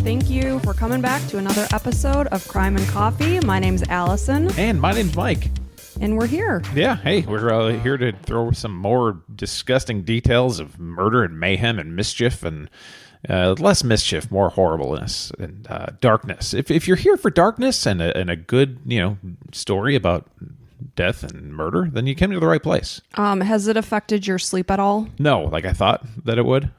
Thank you for coming back to another episode of Crime and Coffee. My name's Allison. And my name's Mike. And we're here. Yeah, hey, we're here to throw some more disgusting details of murder and mayhem and mischief and less mischief, more horribleness and darkness. If you're here for darkness and a good, story about death and murder, then you came to the right place. Has it affected your sleep at all? No, like I thought that it would,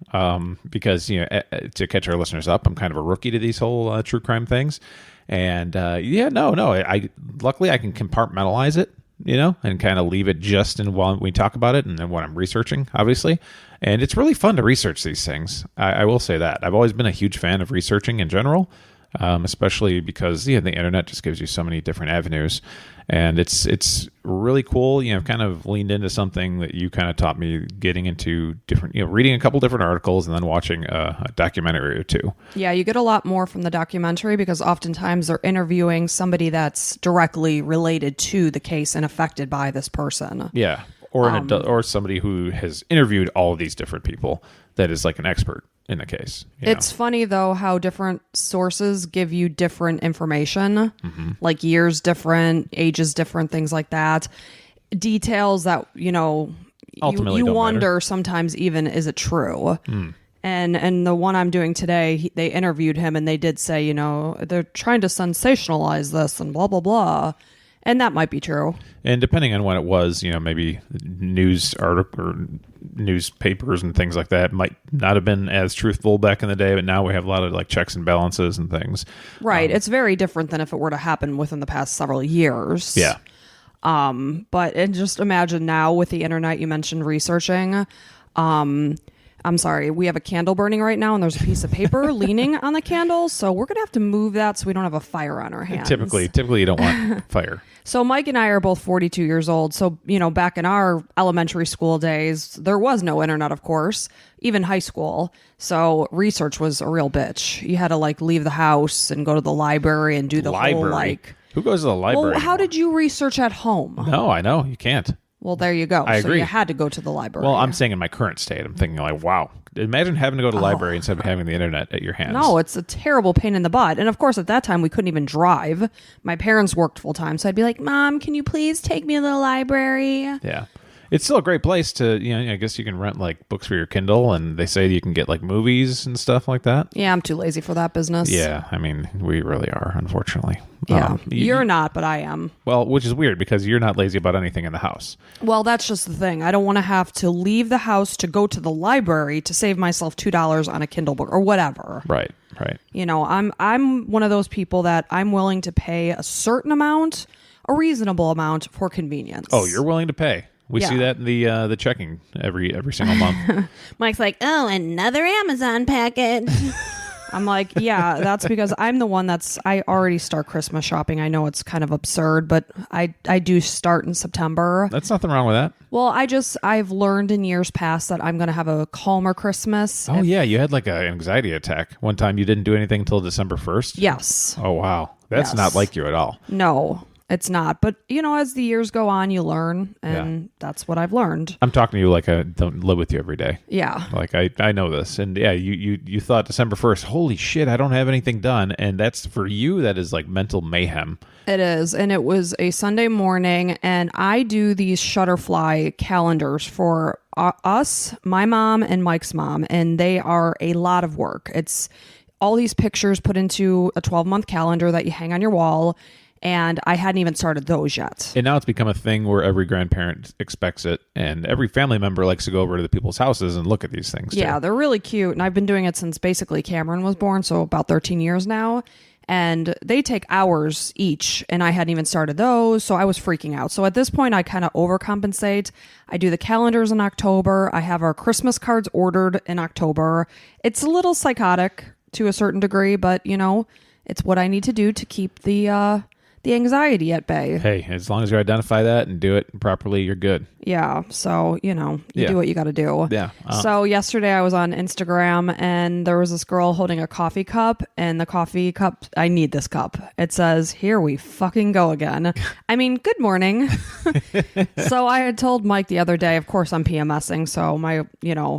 because to catch our listeners up, I'm kind of a rookie to these whole true crime things, and I luckily I can compartmentalize it, and kind of leave it just in while we talk about it, and then when I'm researching, obviously, and it's really fun to research these things. I will say that I've always been a huge fan of researching in general. Especially because the internet just gives you so many different avenues, and it's really cool. I've kind of leaned into something that you kind of taught me, getting into different, reading a couple different articles and then watching a documentary or two. Yeah, you get a lot more from the documentary because oftentimes they're interviewing somebody that's directly related to the case and affected by this person. Yeah, or somebody who has interviewed all of these different people that is like an expert in the case. It's funny, though, how different sources give you different information, like years different, ages different, things like that. Details that, ultimately you don't wonder matter. Sometimes even, is it true? And the one I'm doing today, they interviewed him and they did say, they're trying to sensationalize this and blah, blah, blah. And that might be true. And depending on when it was, maybe news article or newspapers and things like that might not have been as truthful back in the day, but now we have a lot of like checks and balances and things. Right. It's very different than if it were to happen within the past several years. Yeah. But just imagine now with the internet, you mentioned researching. I'm sorry, we have a candle burning right now and there's a piece of paper leaning on the candle. So we're going to have to move that so we don't have a fire on our hands. Typically you don't want fire. So Mike and I are both 42 years old. So, back in our elementary school days, there was no internet, of course, even high school. So research was a real bitch. You had to leave the house and go to the library and do the whole Who goes to the library? Well, how did you research at home? No, I know. You can't. Well, there you go. I agree. So you had to go to the library. Well, I'm saying in my current state, I'm thinking wow. Imagine having to go to the library instead of having the internet at your hands. No, it's a terrible pain in the butt. And of course, at that time, we couldn't even drive. My parents worked full time. So I'd be like, Mom, can you please take me to the library? Yeah. It's still a great place to, I guess you can rent books for your Kindle, and they say you can get movies and stuff like that. Yeah, I'm too lazy for that business. Yeah, I mean, we really are, unfortunately. Yeah, you're not, but I am. Well, which is weird because you're not lazy about anything in the house. Well, that's just the thing. I don't want to have to leave the house to go to the library to save myself $2 on a Kindle book or whatever. Right. I'm one of those people that I'm willing to pay a certain amount, a reasonable amount for convenience. Oh, you're willing to pay. We see that in the checking every single month. Mike's like, oh, another Amazon package. I'm like, yeah, that's because I'm the one I already start Christmas shopping. I know it's kind of absurd, but I do start in September. That's nothing wrong with that. Well, I've learned in years past that I'm going to have a calmer Christmas. Oh, yeah. You had an anxiety attack. One time you didn't do anything until December 1st? Yes. Oh, wow. That's not like you at all. No. It's not. But, as the years go on, you learn. And that's what I've learned. I'm talking to you like I don't live with you every day. Yeah. I know this. And yeah, you thought December 1st, holy shit, I don't have anything done. And that's for you, that is mental mayhem. It is. And it was a Sunday morning. And I do these Shutterfly calendars for us, my mom, and Mike's mom. And they are a lot of work. It's all these pictures put into a 12-month calendar that you hang on your wall. And I hadn't even started those yet. And now it's become a thing where every grandparent expects it, and every family member likes to go over to the people's houses and look at these things. Yeah, too. They're really cute. And I've been doing it since basically Cameron was born, so about 13 years now. And they take hours each, and I hadn't even started those, so I was freaking out. So at this point, I kind of overcompensate. I do the calendars in October. I have our Christmas cards ordered in October. It's a little psychotic to a certain degree, but, it's what I need to do to keep the anxiety at bay. Hey, as long as you identify that and do it properly, you're good. Yeah. So, you do what you got to do. Yeah. So yesterday I was on Instagram and there was this girl holding a coffee cup, and the coffee cup, I need this cup. It says, "Here we fucking go again." I mean, good morning. So I had told Mike the other day, of course I'm PMSing, so my,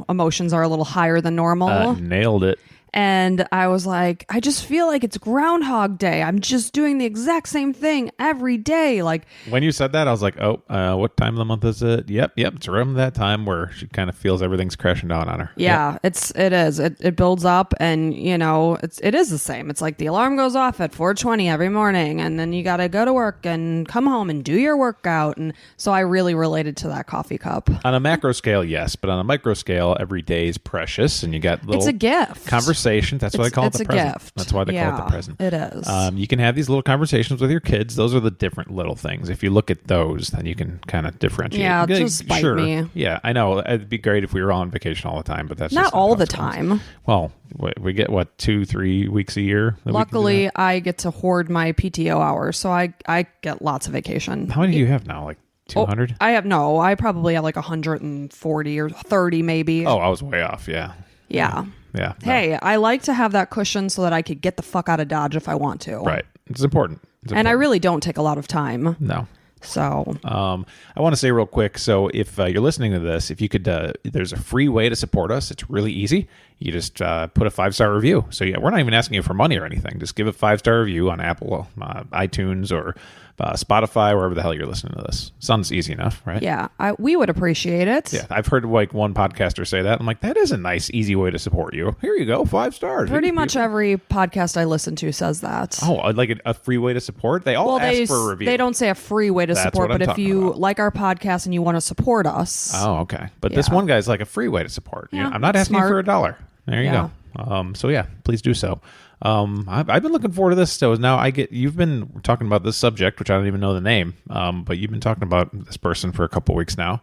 emotions are a little higher than normal. Nailed it. And I was like, I just feel like it's Groundhog Day. I'm just doing the exact same thing every day. Like, when you said that, I was like, oh, what time of the month is it? Yep. It's around that time where she kind of feels everything's crashing down on her. Yeah, Yep. it is. It builds up, and it is the same. It's like the alarm goes off at 4:20 every morning, and then you got to go to work and come home and do your workout. And so I really related to that coffee cup. On a macro scale, yes, but on a micro scale, every day is precious, and you got little It's a gift. conversation. That's why they call it the present. Gift. That's why they call it the present. It is. You can have these little conversations with your kids. Those are the different little things. If you look at those, then you can kind of differentiate. Yeah, just bite me. Yeah, I know. It'd be great if we were all on vacation all the time, but that's not just all how the it goes. time. Well, we get 2-3 weeks a year. Luckily, I get to hoard my PTO hours, so I get lots of vacation. How many do you have now? Like 200? I probably have like 140 or 30 maybe. Oh, I was way off. Yeah. Yeah. Yeah. No. Hey, I like to have that cushion so that I could get the fuck out of Dodge if I want to. Right. It's important. And I really don't take a lot of time. No. So, I want to say real quick. So if you're listening to this, if you could, there's a free way to support us. It's really easy. You just put a 5-star review. So yeah, we're not even asking you for money or anything. Just give a 5-star review on Apple, iTunes, or Spotify, wherever the hell you're listening to this. Sounds easy enough, right? yeah, we would appreciate it. Yeah, I've heard like one podcaster say that. I'm like, that is a nice, easy way to support you. Here you go, 5 stars. Pretty much every podcast I listen to says that. Oh, like a free way to support? They all ask for a review. They don't say a free way to That's support, what I'm but if talking you about. like our podcast and you want to support us. Oh, okay. But this Yeah. one guy's like a free way to support. Yeah, I'm not asking smart. for $1. There you Yeah. go. So yeah, please do so. I've been looking forward to this. So now you've been talking about this subject, which I don't even know the name. But you've been talking about this person for a couple weeks now,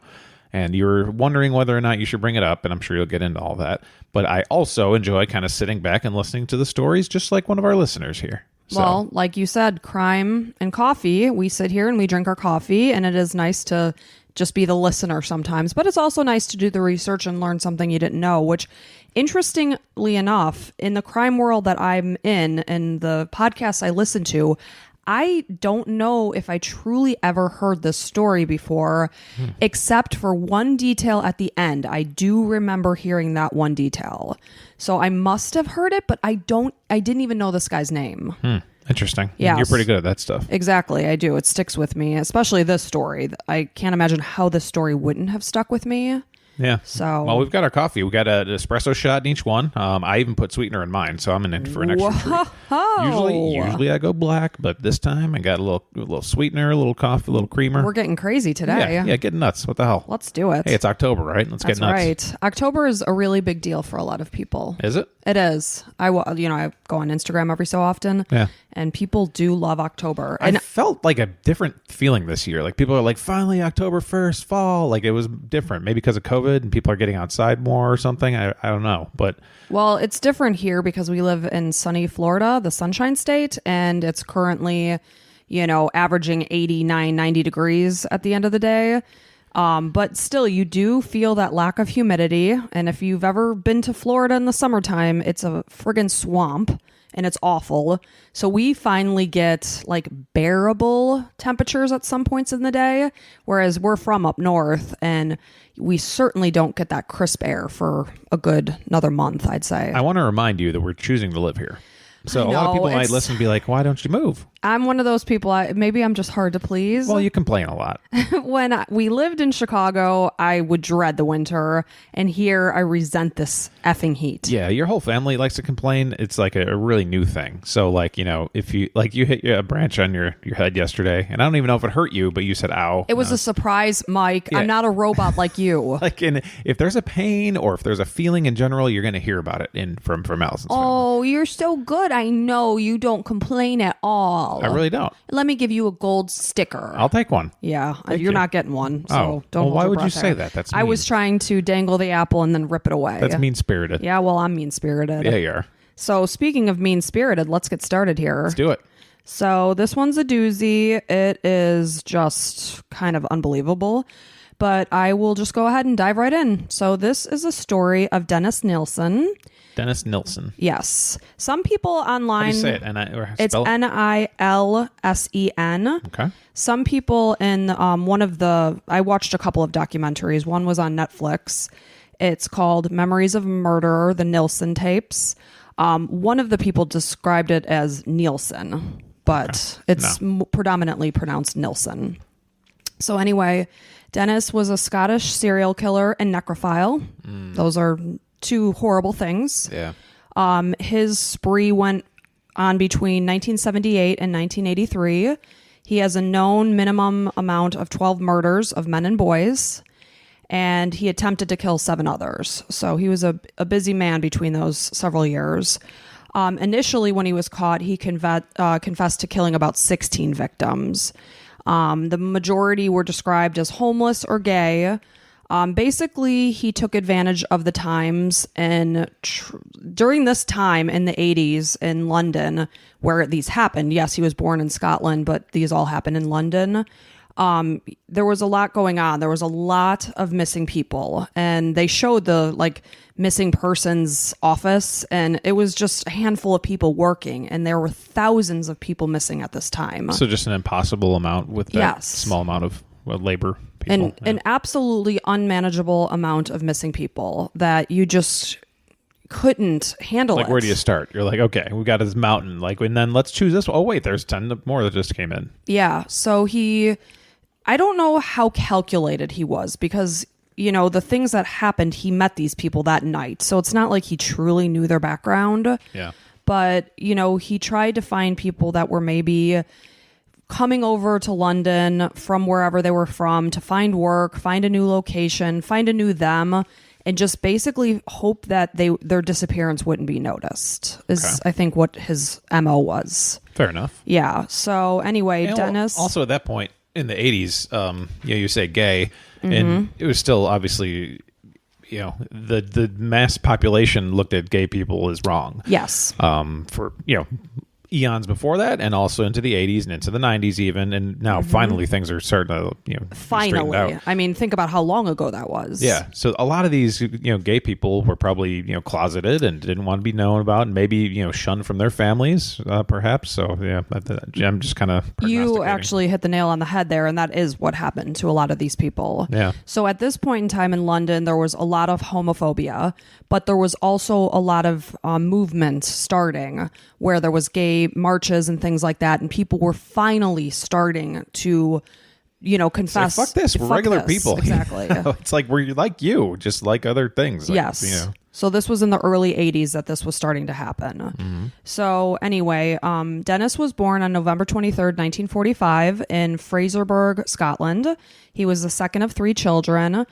and you're wondering whether or not you should bring it up. And I'm sure you'll get into all that. But I also enjoy kind of sitting back and listening to the stories, just like one of our listeners here. So, Well, like you said, crime and coffee. We sit here and we drink our coffee, and it is nice to just be the listener sometimes. But it's also nice to do the research and learn something you didn't know, which, interestingly enough, in the crime world that I'm in and the podcasts I listen to, I don't know if I truly ever heard this story before, except for one detail at the end. I do remember hearing that one detail. So I must have heard it, but I didn't even know this guy's name. Interesting. Yes. You're pretty good at that stuff. Exactly, I do. It sticks with me, especially this story. I can't imagine how this story wouldn't have stuck with me. Yeah. So- well, we've got our coffee. We got an espresso shot in each one. I even put sweetener in mine, so I'm in for an extra treat. Usually I go black, but this time I got a little sweetener, a little coffee, a little creamer. We're getting crazy today. Yeah, getting nuts. What the hell? Let's do it. Hey, it's October, right? Let's That's get nuts. right. October is a really big deal for a lot of people. Is it? It is. I go on Instagram every so often. Yeah. And people do love October. I felt like a different feeling this year. Like people are like, finally October 1st, fall. Like it was different. Maybe because of COVID and people are getting outside more or something. I don't know. But Well, it's different here because we live in sunny Florida, the Sunshine State, and it's currently, averaging 89, 90 degrees at the end of the day. But still, you do feel that lack of humidity. And if you've ever been to Florida in the summertime, it's a friggin' swamp and it's awful. So we finally get like bearable temperatures at some points in the day, whereas we're from up north and we certainly don't get that crisp air for a good another month, I'd say. I want to remind you that we're choosing to live here. So a lot of people might listen and be like, why don't you move? I'm one of those people. Maybe I'm just hard to please. Well, you complain a lot. When we lived in Chicago, I would dread the winter, and here I resent this effing heat. Yeah, your whole family likes to complain. It's like a really new thing. So like, if you hit a branch on your head yesterday, and I don't even know if it hurt you, but you said, ow. It was a surprise, Mike. Yeah. I'm not a robot like you. Like, if there's a pain or if there's a feeling in general, you're going to hear about it from Allison's family. Oh, you're so good. I know you don't complain at all. I really don't. Let me give you a gold sticker. I'll take one. Yeah, Thank you're you. not getting one. So Oh. don't. Well, hold why your would you breath say there. that? That's I was mean. trying to dangle the apple and then rip it away. That's mean-spirited. Yeah, well, I'm mean-spirited. Yeah, you are. So speaking of mean-spirited, let's get started here. Let's do it. So this one's a doozy. It is just kind of unbelievable, but I will just go ahead and dive right in. So this is a story of Dennis Nilsen. Dennis Nilsen. Yes. Some people online... How do you say it? It's Nilsen. Okay. Some people in I watched a couple of documentaries. One was on Netflix. It's called Memories of a Murderer, the Nilsen tapes. One of the people described it as Nielsen, but it's predominantly pronounced Nilsen. So anyway, Dennis was a Scottish serial killer and necrophile. Those are two horrible things. Yeah. His spree went on between 1978 and 1983. He has a known minimum amount of 12 murders of men and boys, and he attempted to kill 7 others. So he was a busy man between those several years. Initially, when he was caught, he confessed to killing about 16 victims. The majority were described as homeless or gay. Basically, he took advantage of the times, and during this time in the 80s in London, where these happened, yes, he was born in Scotland, but these all happened in London. There was a lot going on. There was a lot of missing people, and they showed the missing persons office, and it was just a handful of people working, and there were thousands of people missing at this time. So just an impossible amount with that small amount of labor people. An absolutely unmanageable amount of missing people that you just couldn't handle. Where do you start? You're like, okay, we got this mountain, and then let's choose this. Oh wait, there's 10 more that just came in. Yeah. So I don't know how calculated he was, because the things that happened, he met these people that night. So it's not like he truly knew their background. Yeah. But, he tried to find people that were maybe coming over to London from wherever they were from to find work, find a new location, find a new them, and just basically hope that their disappearance wouldn't be noticed, is I think what his MO was. Fair enough. Yeah. So anyway, Dennis. Also at that point in the 80s, you say gay, and it was still obviously, the mass population looked at gay people as wrong. Yes. For, eons before that, and also into the 80s and into the 90s even, and now finally things are starting to finally out. I mean, think about how long ago that was. Yeah, so a lot of these gay people were probably closeted and didn't want to be known about, and maybe shunned from their families perhaps. So yeah, I'm just kind of you actually hit the nail on the head there, and that is what happened to a lot of these people. Yeah. So at this point in time in London, there was a lot of homophobia, but there was also a lot of movement starting where there was gay marches and things like that, and people were finally starting to confess, fuck this, we're regular people. Exactly. It's like we're like you, just like other things. Yes. So this was in the early 80s that this was starting to happen. So anyway, Dennis was born on November 23rd, 1945 in Fraserburgh, Scotland. He was the second of 3 children.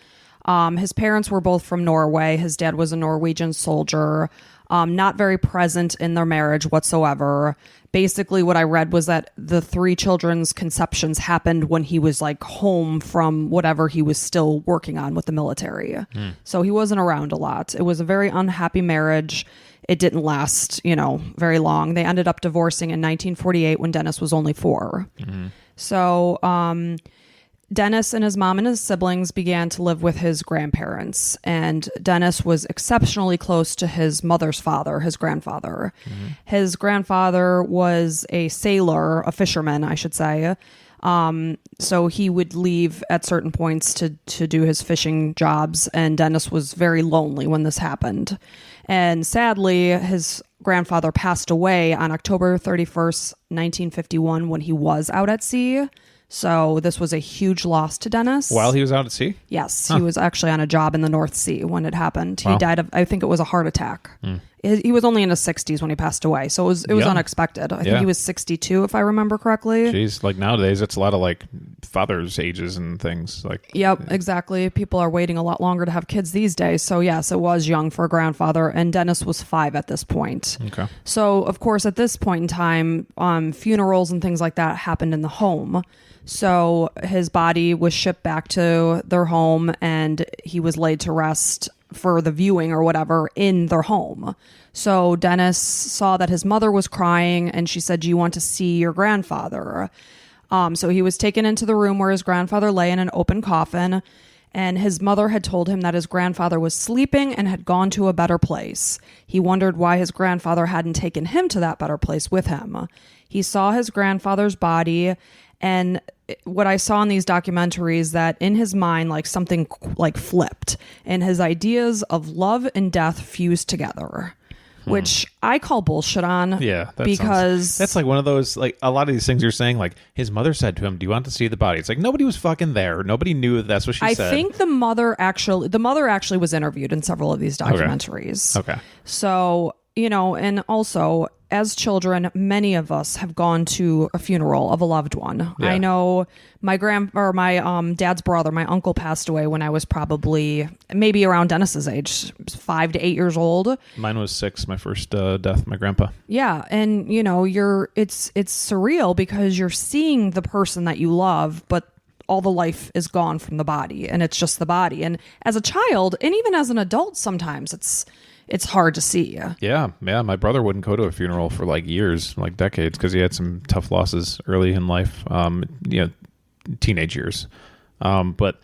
His parents were both from Norway. His dad was a Norwegian soldier. Not very present in their marriage whatsoever. Basically, what I read was that the 3 children's conceptions happened when he was home from whatever he was still working on with the military. So he wasn't around a lot. It was a very unhappy marriage. It didn't last, very long. They ended up divorcing in 1948 when Dennis was only 4. So, Dennis and his mom and his siblings began to live with his grandparents, and Dennis was exceptionally close to his mother's father, his grandfather. His grandfather was a sailor, a fisherman, I should say. So he would leave at certain points to do his fishing jobs, and Dennis was very lonely when this happened. And sadly, his grandfather passed away on October 31st, 1951, when he was out at sea. So this was a huge loss to Dennis. While he was out at sea? Yes. He was actually on a job in the North Sea when it happened. He died of, I think it was a heart attack. He was only in his 60s when he passed away. So it was unexpected. I think he was 62, if I remember correctly. Jeez, nowadays it's a lot of fathers' ages and things. Yep, exactly. People are waiting a lot longer to have kids these days. So yes, it was young for a grandfather, and Dennis was 5 at this point. Okay. So of course, at this point in time, funerals and things like that happened in the home. So his body was shipped back to their home, and he was laid to rest for the viewing or whatever in their home. So Dennis saw that his mother was crying, and she said, "Do you want to see your grandfather?" So he was taken into the room where his grandfather lay in an open coffin, and his mother had told him that his grandfather was sleeping and had gone to a better place. He wondered why his grandfather hadn't taken him to that better place with him. He saw his grandfather's body, and what I saw in these documentaries, that in his mind, like something like flipped and his ideas of love and death fused together, which I call bullshit on. Yeah, because that's like one of those, like a lot of these things you're saying, like his mother said to him, "Do you want to see the body?" It's like nobody was fucking there. Nobody knew that's what she said. I think the mother actually was interviewed in several of these documentaries. Okay. So, and also as children, many of us have gone to a funeral of a loved one. Yeah. I know my dad's brother, my uncle, passed away when I was probably maybe around Dennis's age, 5 to 8 years old. Mine was 6, my first death, my grandpa. Yeah, and it's surreal because you're seeing the person that you love, but all the life is gone from the body, and it's just the body. And as a child, and even as an adult, sometimes it's hard to see. Yeah. My brother wouldn't go to a funeral for like years, like decades, because he had some tough losses early in life, teenage years. But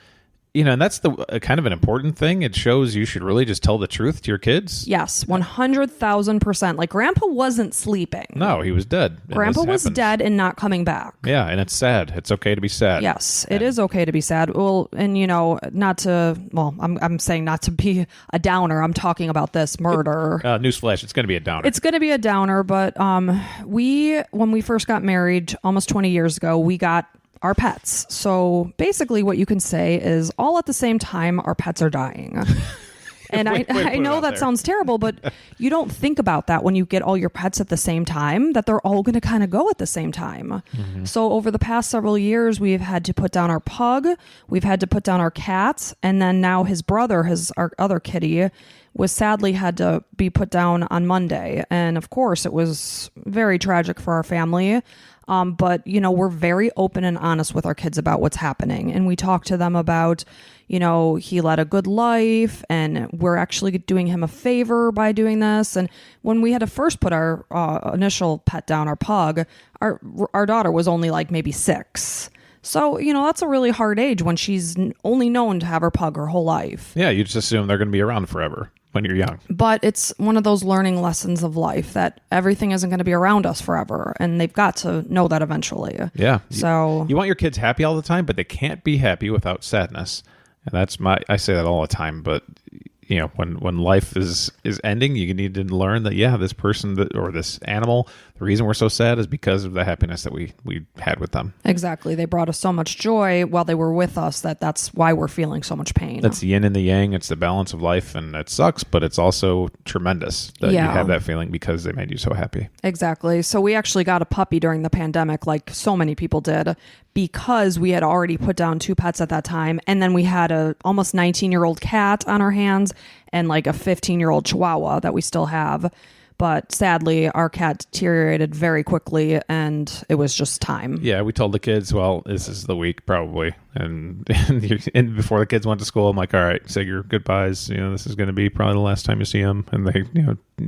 and that's the kind of an important thing. It shows you should really just tell the truth to your kids. Yes, 100,000%. Like Grandpa wasn't sleeping. No, he was dead. Grandpa was dead and not coming back. Yeah, and it's sad. It's okay to be sad. Yes, it is okay to be sad. Well, and I'm saying not to be a downer. I'm talking about this murder. Newsflash, it's going to be a downer. It's going to be a downer, but when we first got married almost 20 years ago, we got our pets. So basically what you can say is all at the same time, our pets are dying. And I know that sounds terrible, but you don't think about that when you get all your pets at the same time, that they're all going to kind of go at the same time. Mm-hmm. So over the past several years, we've had to put down our pug, we've had to put down our cat, and then now his brother, our other kitty, was sadly had to be put down on Monday. And of course, it was very tragic for our family. But, we're very open and honest with our kids about what's happening. And we talk to them about, he led a good life and we're actually doing him a favor by doing this. And when we had to first put our initial pet down, our pug, our daughter was only like maybe 6. So, that's a really hard age when she's only known to have her pug her whole life. Yeah, you just assume they're going to be around forever when you're young. But it's one of those learning lessons of life that everything isn't going to be around us forever. And they've got to know that eventually. Yeah. So you want your kids happy all the time, but they can't be happy without sadness. And I say that all the time, but when life is ending, you need to learn that, this person or this animal, the reason we're so sad is because of the happiness that we had with them. Exactly. They brought us so much joy while they were with us that's why we're feeling so much pain. That's the yin and the yang. It's the balance of life, and it sucks, but it's also tremendous that you have that feeling because they made you so happy. Exactly. So we actually got a puppy during the pandemic, like so many people did, because we had already put down 2 pets at that time. And then we had a almost 19-year-old cat on our hands and like a 15-year-old Chihuahua that we still have. But sadly, our cat deteriorated very quickly, and it was just time. Yeah, we told the kids, well, this is the week probably. And before the kids went to school, I'm like, all right, say your goodbyes. This is going to be probably the last time you see them. And they,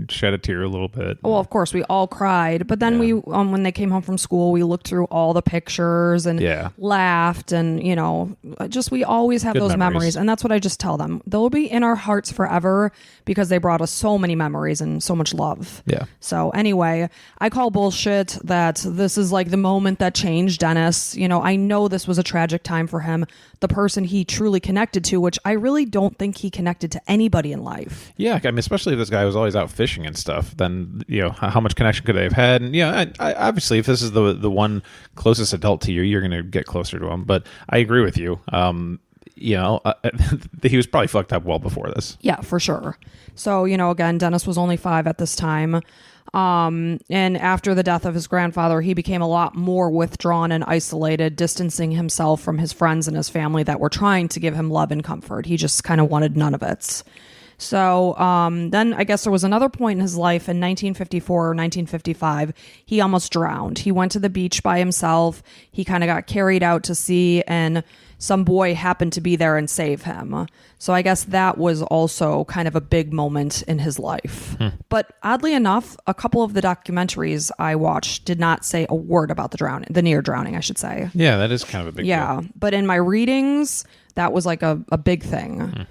shed a tear a little bit. Well, of course, we all cried. But then we, when they came home from school, we looked through all the pictures and laughed. And, we always have those memories. And that's what I just tell them. They'll be in our hearts forever because they brought us so many memories and so much love. Yeah. So anyway, I call bullshit that this is like the moment that changed Dennis. I know this was a tragic time for him, the person he truly connected to, which I really don't think he connected to anybody in life. Yeah, I mean, especially if this guy was always out fishing and stuff, then how much connection could they have had? And I obviously, if this is the one closest adult to you, you're going to get closer to him. But I agree with you. He was probably fucked up well before this. Yeah, for sure. So again, Dennis was only 5 at this time. And after the death of his grandfather, he became a lot more withdrawn and isolated, distancing himself from his friends and his family that were trying to give him love and comfort. He just kind of wanted none of it. So then I guess there was another point in his life in 1954 or 1955. He almost drowned. He went to the beach by himself. He kind of got carried out to sea, and some boy happened to be there and save him. So I guess that was also kind of a big moment in his life. But oddly enough, a couple of the documentaries I watched did not say a word about the near drowning, I should say. Yeah, that is kind of a big deal. But in my readings, that was like a big thing.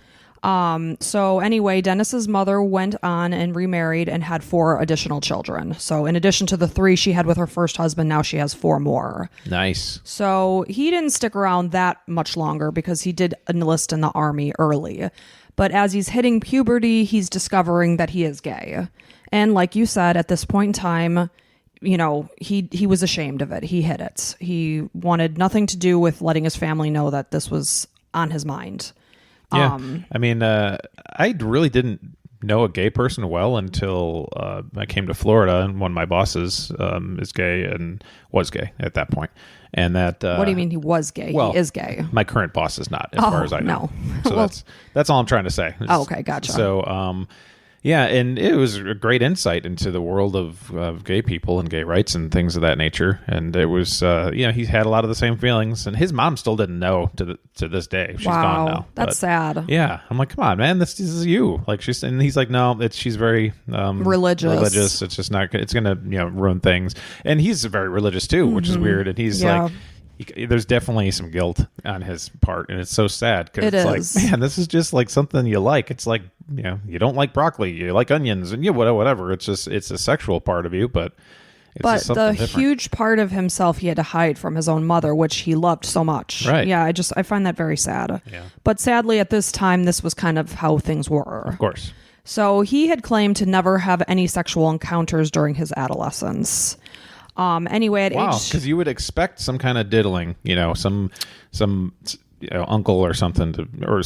So anyway, Dennis's mother went on and remarried and had 4 additional children. So in addition to the 3 she had with her first husband, now she has 4 more. Nice. So he didn't stick around that much longer because he did enlist in the army early. But as he's hitting puberty, he's discovering that he is gay. And like you said, at this point in time, you know, he was ashamed of it. He hid it. He wanted nothing to do with letting his family know that this was on his mind. Yeah. I mean, I really didn't know a gay person well until I came to Florida, and one of my bosses is gay and was gay at that point. And that what do you mean he was gay? Well, he is gay. My current boss is not, as far as I know. No. So that's all I'm trying to say. Okay, gotcha. So yeah, and it was a great insight into the world of gay people and gay rights and things of that nature. And it was, you know, he had a lot of the same feelings, and his mom still didn't know to this day. She's gone now. That's sad. Yeah, I'm like, come on, man, this is you. Like and he's like, no, she's very religious. It's just not good. It's gonna ruin things. And he's very religious too, which is weird. And he's like. There's definitely some guilt on his part, and it's so sad because it's like, man, this is just like something you like. It's like, you don't like broccoli, you like onions, and whatever. It's just, it's a sexual part of you, but it's the different. huge part of himself he had to hide from his own mother, which he loved so much. Right. Yeah, I find that very sad. Yeah. But sadly, at this time, this was kind of how things were. Of course. So he had claimed to never have any sexual encounters during his adolescence. Anyway, at age, because you would expect some kind of diddling, some uncle or something or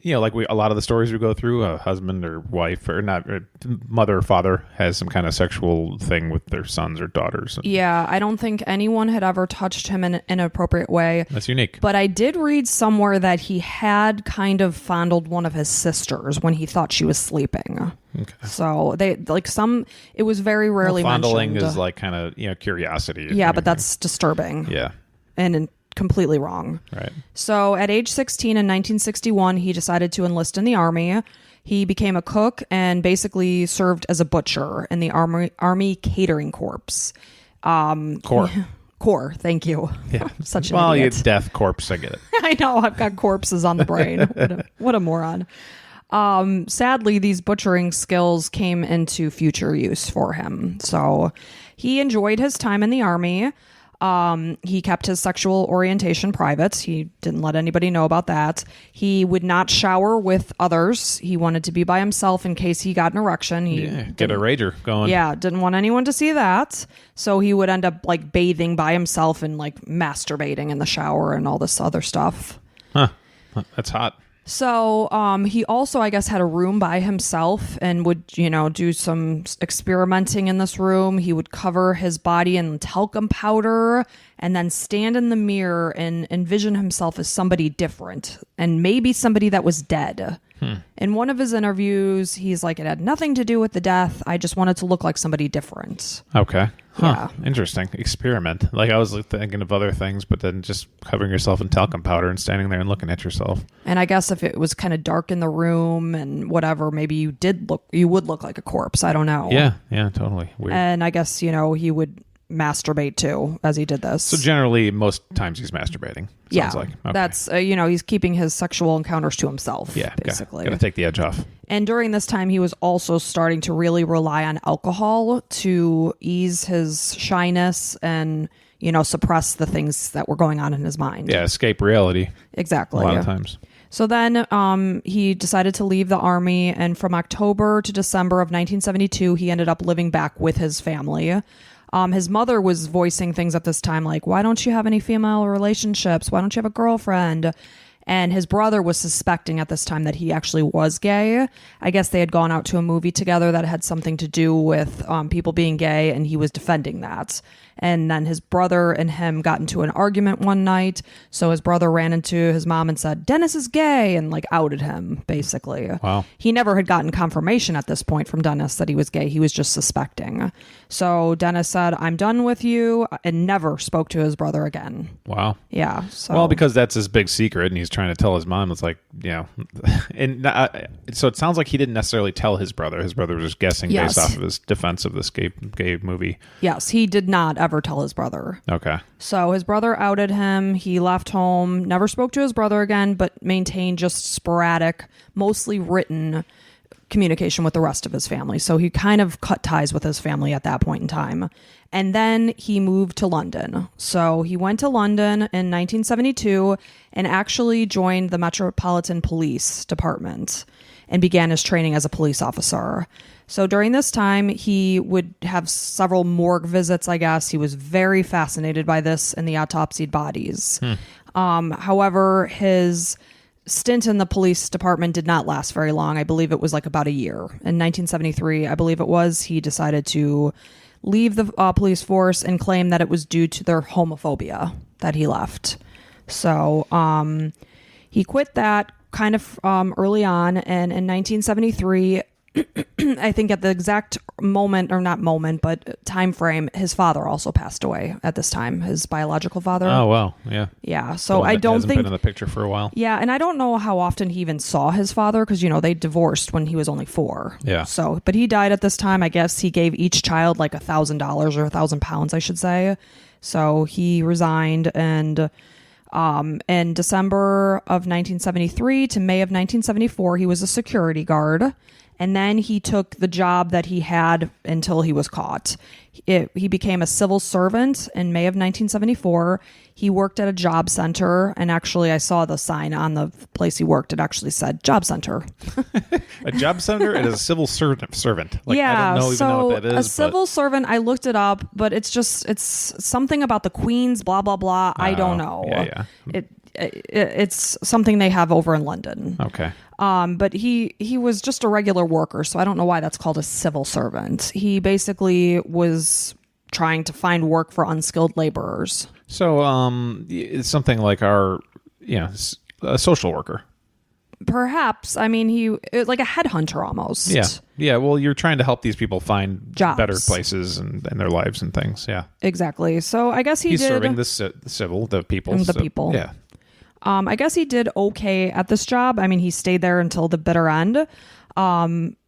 like a lot of the stories we go through, a husband or wife or not, or mother or father has some kind of sexual thing with their sons or daughters. Yeah, I don't think anyone had ever touched him in an inappropriate way. That's unique. But I did read somewhere that he had kind of fondled one of his sisters when he thought she was sleeping. Okay. So it was very rarely fondling mentioned. is like kind of curiosity. Yeah, but that's disturbing. Yeah, and completely wrong. Right. So at age 16 in 1961, he decided to enlist in the army. He became a cook and basically served as a butcher in the army catering corps. Corps. Thank you. Yeah. Such an idiot. You death corpse. I get it. I know. I've got corpses on the brain. What a moron. Sadly, these butchering skills came into future use for him. So he enjoyed his time in the army. He kept his sexual orientation private. He didn't let anybody know about that. He would not shower with others. He wanted to be by himself in case he got an erection. Get a rager going. Yeah, didn't want anyone to see that. So he would end up like bathing by himself and like masturbating in the shower and all this other stuff. Huh. That's hot. So he also, I guess, had a room by himself and would, do some experimenting in this room. He would cover his body in talcum powder and then stand in the mirror and envision himself as somebody different and maybe somebody that was dead. In one of his interviews, he's like, it had nothing to do with the death. I just wanted to look like somebody different. Okay. Huh. Yeah. Interesting. Experiment. Like I was thinking of other things, but then just covering yourself in talcum powder and standing there and looking at yourself. And I guess if it was kind of dark in the room and whatever, maybe you would look like a corpse. I don't know. Yeah. Yeah, totally. Weird. And I guess, he would masturbate too as he did this. So generally, most times he's masturbating. Sounds like. Okay. That's, he's keeping his sexual encounters to himself. Yeah. Basically. Gotta take the edge off. And during this time, he was also starting to really rely on alcohol to ease his shyness and, suppress the things that were going on in his mind. Yeah. Escape reality. Exactly. A lot of times. So then he decided to leave the army, and from October to December of 1972, he ended up living back with his family. His mother was voicing things at this time like, why don't you have any female relationships? Why don't you have a girlfriend? And his brother was suspecting at this time that he actually was gay. I guess they had gone out to a movie together that had something to do with people being gay, and he was defending that. And then his brother and him got into an argument one night. So his brother ran into his mom and said, Dennis is gay, and like outed him, basically. Wow. He never had gotten confirmation at this point from Dennis that he was gay. He was just suspecting. So Dennis said, I'm done with you, and never spoke to his brother again. Wow. Yeah. So. Well, because that's his big secret, and he's trying to tell his mom. It's like, and so it sounds like he didn't necessarily tell his brother. His brother was just guessing based off of his defense of this gay movie. Yes, he did not ever tell his brother. Okay. So his brother outed him. He left home, never spoke to his brother again, but maintained just sporadic, mostly written communication with the rest of his family. So he kind of cut ties with his family at that point in time. And then he moved to London. So he went to London in 1972 and actually joined the Metropolitan Police Department and began his training as a police officer. So during this time, he would have several morgue visits, I guess. He was very fascinated by this and the autopsied bodies. However, his stint in the police department did not last very long. I believe it was like about a year. In 1973, I believe it was, he decided to leave the police force and claim that it was due to their homophobia that he left. So he quit that kind of early on, and in 1973, I think at the exact moment, or not moment, but time frame, his father also passed away at this time, his biological father. Oh, wow. Yeah. Yeah. So I don't think... been in the picture for a while. Yeah, and I don't know how often he even saw his father because, they divorced when he was only 4. Yeah. So, but he died at this time. I guess he gave each child like $1,000 or £1,000, I should say. So he resigned, and in December of 1973 to May of 1974, he was a security guard. And then he took the job that he had until he was caught. He became a civil servant in May of 1974. He worked at a job center. And actually, I saw the sign on the place he worked. It actually said job center. A job center and a civil servant. Like, yeah. I don't know what that is. A civil servant, I looked it up, but it's something about the Queens, blah, blah, blah. I don't know. Yeah. It's something they have over in London. Okay. But he was just a regular worker, so I don't know why that's called a civil servant. He basically was trying to find work for unskilled laborers. So it's something like a social worker. Perhaps. I mean, he like a headhunter almost. Yeah. Yeah. Well, you're trying to help these people find jobs, better places and their lives and things. Yeah. Exactly. So I guess he's serving the people. The people. Yeah. I guess he did okay at this job. I mean, he stayed there until the bitter end.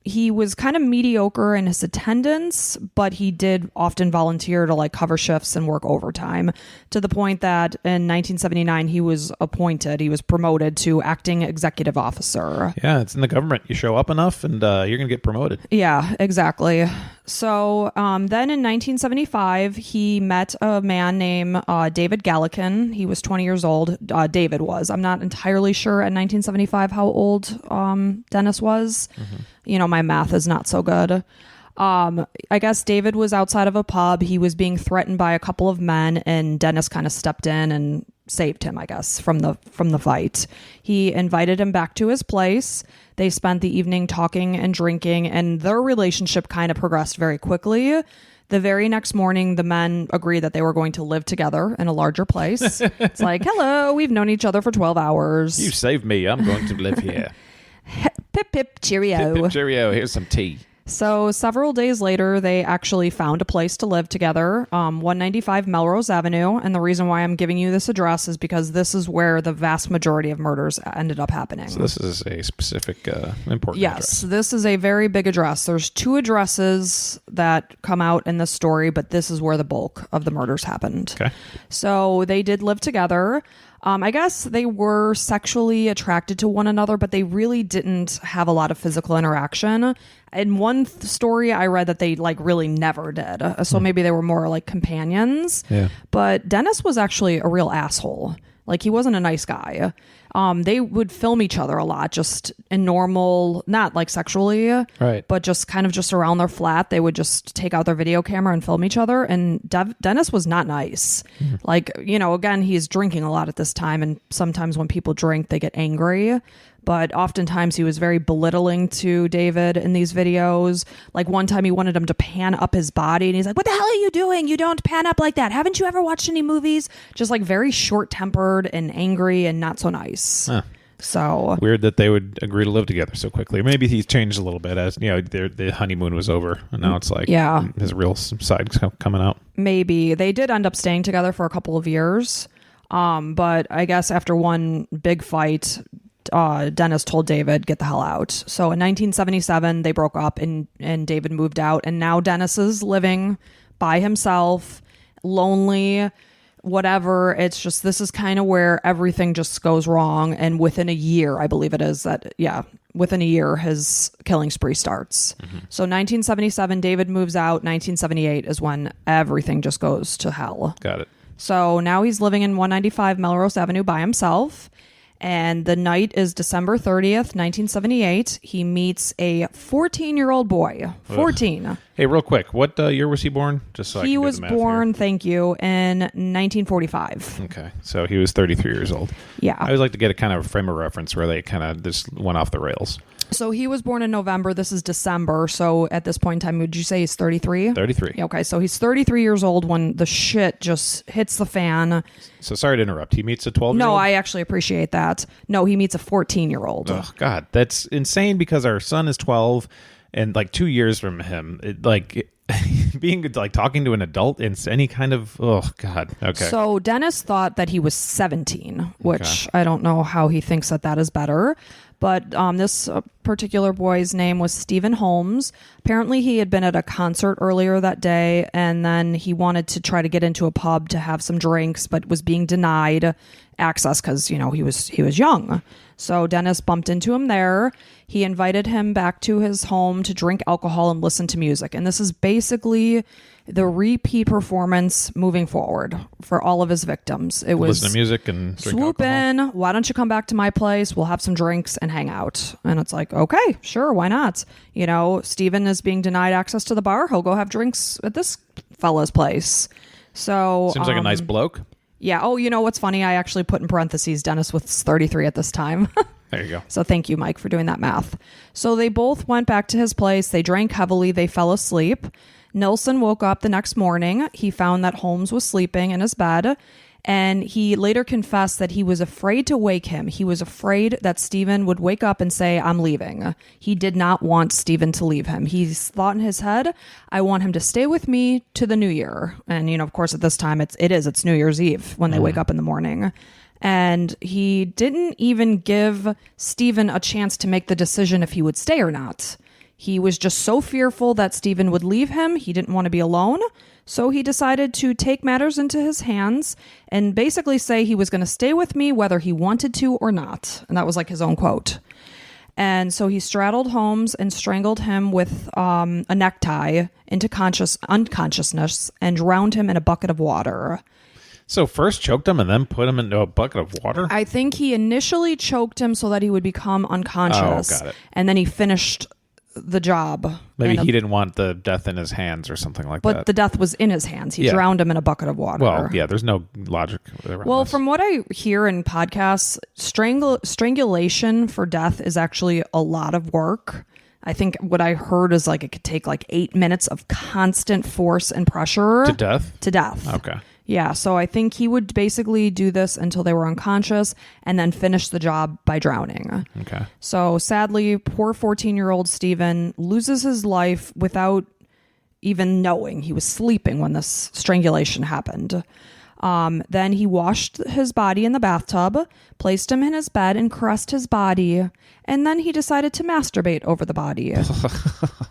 He was kind of mediocre in his attendance, but he did often volunteer to like cover shifts and work overtime, to the point that in 1979 he was promoted to acting executive officer. Yeah, it's in the government. You show up enough and you're going to get promoted. Yeah, exactly. So then in 1975, he met a man named David Gallican. He was 20 years old. David was. I'm not entirely sure in 1975 how old Dennis was. Mm-hmm. My math is not so good. I guess David was outside of a pub. He was being threatened by a couple of men, and Dennis kind of stepped in and saved him, I guess, from the fight. He invited him back to his place. They spent the evening talking and drinking, and their relationship kind of progressed very quickly. The very next morning, the men agreed that they were going to live together in a larger place. It's like, hello, we've known each other for 12 hours. You saved me. I'm going to live here. Pip, pip, cheerio. Pip, pip, cheerio. Here's some tea. So several days later, they actually found a place to live together, 195 Melrose Avenue. And the reason why I'm giving you this address is because this is where the vast majority of murders ended up happening. So this is a specific important address. Yes, this is a very big address. There's 2 addresses that come out in this story, but this is where the bulk of the murders happened. Okay. So they did live together. I guess they were sexually attracted to one another, but they really didn't have a lot of physical interaction. In one story, I read that they really never did. So maybe they were more like companions. Yeah. But Dennis was actually a real asshole. He wasn't a nice guy. They would film each other a lot, just in normal, not like sexually, right, but just kind of just around their flat. They would just take out their video camera and film each other. And Dennis was not nice. Mm-hmm. Again, he's drinking a lot at this time. And sometimes when people drink, they get angry. But oftentimes he was very belittling to David in these videos. Like one time he wanted him to pan up his body and he's like, what the hell are you doing? You don't pan up like that. Haven't you ever watched any movies? Just very short-tempered and angry and not so nice. Huh. So weird that they would agree to live together so quickly. Maybe he's changed a little bit as the honeymoon was over and now it's his real side coming out. Maybe. They did end up staying together for a couple of years. But I guess after one big fight, Dennis told David, get the hell out. So in 1977, they broke up and David moved out. And now Dennis is living by himself, lonely, whatever. It's just, this is kind of where everything just goes wrong. And within a year, I believe it is within a year, his killing spree starts. So 1977, David moves out. 1978 is when everything just goes to hell. Got it. So now he's living in 195 Melrose Avenue by himself. And the night is December 30th, 1978. He meets a 14-year-old boy. 14. Ugh. Hey, real quick, what year was he born? Just so He I can was do the math born, here. thank you, in 1945. Okay, so he was 33 years old. Yeah. I always like to get a kind of frame of reference where they kind of just went off the rails. So he was born in November. This is December. So at this point in time, would you say he's 33? 33. Okay, so he's 33 years old when the shit just hits the fan. So sorry to interrupt. He meets a 12-year-old? No, I actually appreciate that. No, he meets a 14-year-old. Oh, God, that's insane because our son is 12 and like 2 years from him, being like talking to an adult in any kind of, oh, God. Okay. So Dennis thought that he was 17, which I don't know how he thinks that is better. But this particular boy's name was Stephen Holmes. Apparently, he had been at a concert earlier that day, and then he wanted to try to get into a pub to have some drinks, but was being denied access because, he was young. So Dennis bumped into him there. He invited him back to his home to drink alcohol and listen to music. And this is basically the repeat performance moving forward for all of his victims. It was listen to music and drink swoop alcohol. in. Why don't you come back to my place? We'll have some drinks and hang out. And it's like, okay, sure, why not? Stephen is being denied access to the bar. He'll go have drinks at this fella's place. So Seems like a nice bloke. Yeah. Oh, you know what's funny? I actually put in parentheses Dennis was 33 at this time. There you go. So thank you, Mike, for doing that math. So they both went back to his place. They drank heavily. They fell asleep. Nilsen woke up the next morning. He found that Holmes was sleeping in his bed, and he later confessed that he was afraid to wake him. He was afraid that Stephen would wake up and say, I'm leaving. He did not want Stephen to leave him. He thought in his head, I want him to stay with me to the new year. And, of course, at this time, it's New Year's Eve when they wake up in the morning. And he didn't even give Stephen a chance to make the decision if he would stay or not. He was just so fearful that Stephen would leave him. He didn't want to be alone. So he decided to take matters into his hands and basically say he was going to stay with me whether he wanted to or not. And that was like his own quote. And so he straddled Holmes and strangled him with a necktie into unconsciousness and drowned him in a bucket of water. So first choked him and then put him into a bucket of water? I think he initially choked him so that he would become unconscious. Oh, got it. And then he finished the job. Maybe he didn't want the death in his hands or something like that. But the death was in his hands. He drowned him in a bucket of water. Well, yeah, there's no logic around Well, this. from what I hear in podcasts, strangulation for death is actually a lot of work. I think what I heard is it could take 8 minutes of constant force and pressure. To death? To death. Okay. Yeah, so I think he would basically do this until they were unconscious and then finish the job by drowning. Okay. So sadly, poor 14-year-old Stephen loses his life without even knowing. He was sleeping when this strangulation happened. Then he washed his body in the bathtub, placed him in his bed, and caressed his body. And then he decided to masturbate over the body.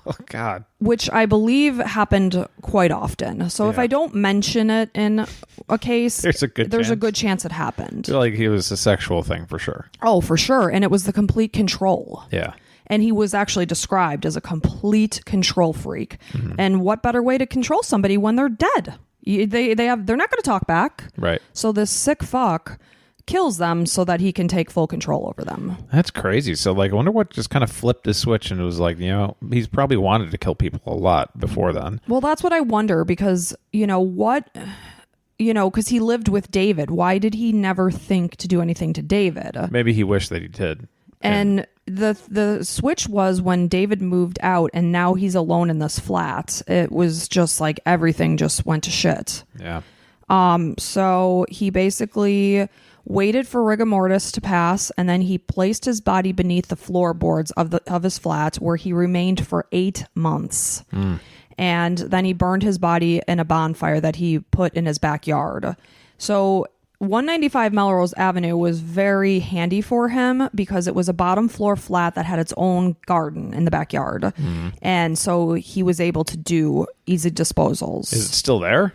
Oh, God. Which I believe happened quite often. So if I don't mention it in a case, There's a good chance it happened. I feel like it was a sexual thing for sure. Oh, for sure. And it was the complete control. Yeah. And he was actually described as a complete control freak. Mm-hmm. And what better way to control somebody when they're dead? They're not going to talk back. Right. So this sick fuck kills them so that he can take full control over them. That's crazy. So I wonder what just kind of flipped his switch and it was he's probably wanted to kill people a lot before then. Well, that's what I wonder because, because he lived with David. Why did he never think to do anything to David? Maybe he wished that he did. And the switch was when David moved out and now he's alone in this flat. It was just everything just went to shit. Yeah. So he basically waited for rigor mortis to pass, and then he placed his body beneath the floorboards of his flat, where he remained for 8 months. And then he burned his body in a bonfire that he put in his backyard. So 195 Melrose Avenue was very handy for him because it was a bottom floor flat that had its own garden in the backyard. And so he was able to do easy disposals. Is it still there?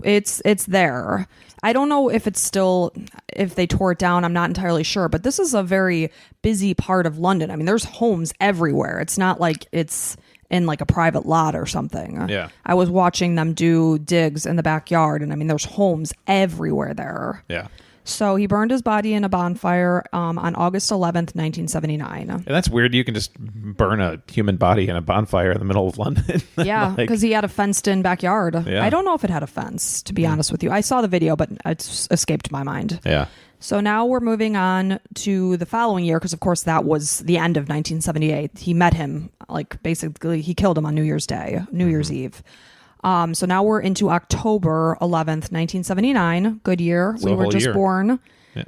It's there. I don't know if they tore it down. I'm not entirely sure, but this is a very busy part of London. I mean, there's homes everywhere. It's not like it's in like a private lot or something. Yeah. I was watching them do digs in the backyard, and I mean, there's homes everywhere there. Yeah. So he burned his body in a bonfire on August 11th, 1979. And that's weird. You can just burn a human body in a bonfire in the middle of London. Yeah, because he had a fenced-in backyard. Yeah. I don't know if it had a fence, to be honest with you. I saw the video, but it's escaped my mind. Yeah. So now we're moving on to the following year, because of course that was the end of 1978. He met him, like basically he killed him on New Year's Day, New Year's Eve. So now we're into October 11th, 1979. Good year. So we were just born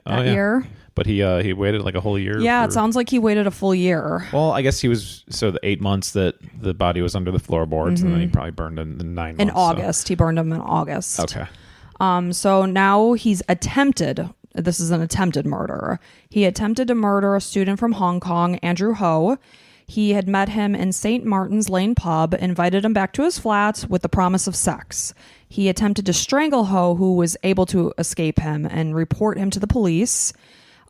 that year. But he waited like a whole year. Yeah, it sounds like he waited a full year. Well, I guess he was, so the 8 months that the body was under the floorboards, and then he probably burned in the 9 months. In August. He burned him in August. Okay. So now he's attempted, this is an attempted murder. He attempted to murder a student from Hong Kong, Andrew Ho. He had met him in St. Martin's Lane pub, invited him back to his flat with the promise of sex. He attempted to strangle Ho, who was able to escape him and report him to the police.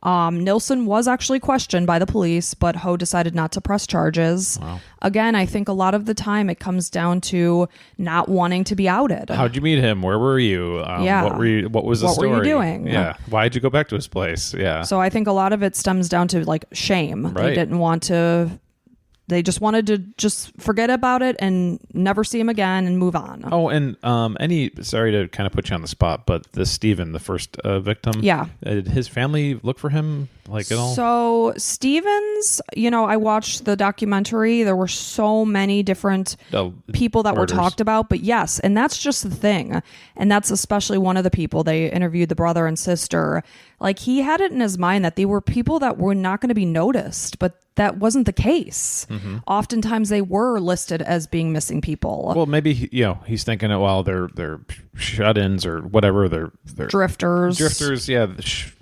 Nilsen was actually questioned by the police, but Ho decided not to press charges. Wow. Again, I think a lot of the time it comes down to not wanting to be outed. How'd you meet him? Where were you? Yeah. What was the story? What were you doing? Yeah. Why'd you go back to his place? Yeah. So I think a lot of it stems down to like shame. Right. They didn't want to... They just wanted to just forget about it and never see him again and move on. Oh, and sorry to kind of put you on the spot, but this Stephen, the first victim, did his family look for him like at all? So Stevens, I watched the documentary. There were so many different people that were talked about, but yes, and that's just the thing. And that's especially one of the people they interviewed, the brother and sister. Like he had it in his mind that they were people that were not going to be noticed, but that wasn't the case. Oftentimes they were listed as being missing people. Well, maybe he's thinking, well, they're shut-ins or whatever, they're drifters, yeah,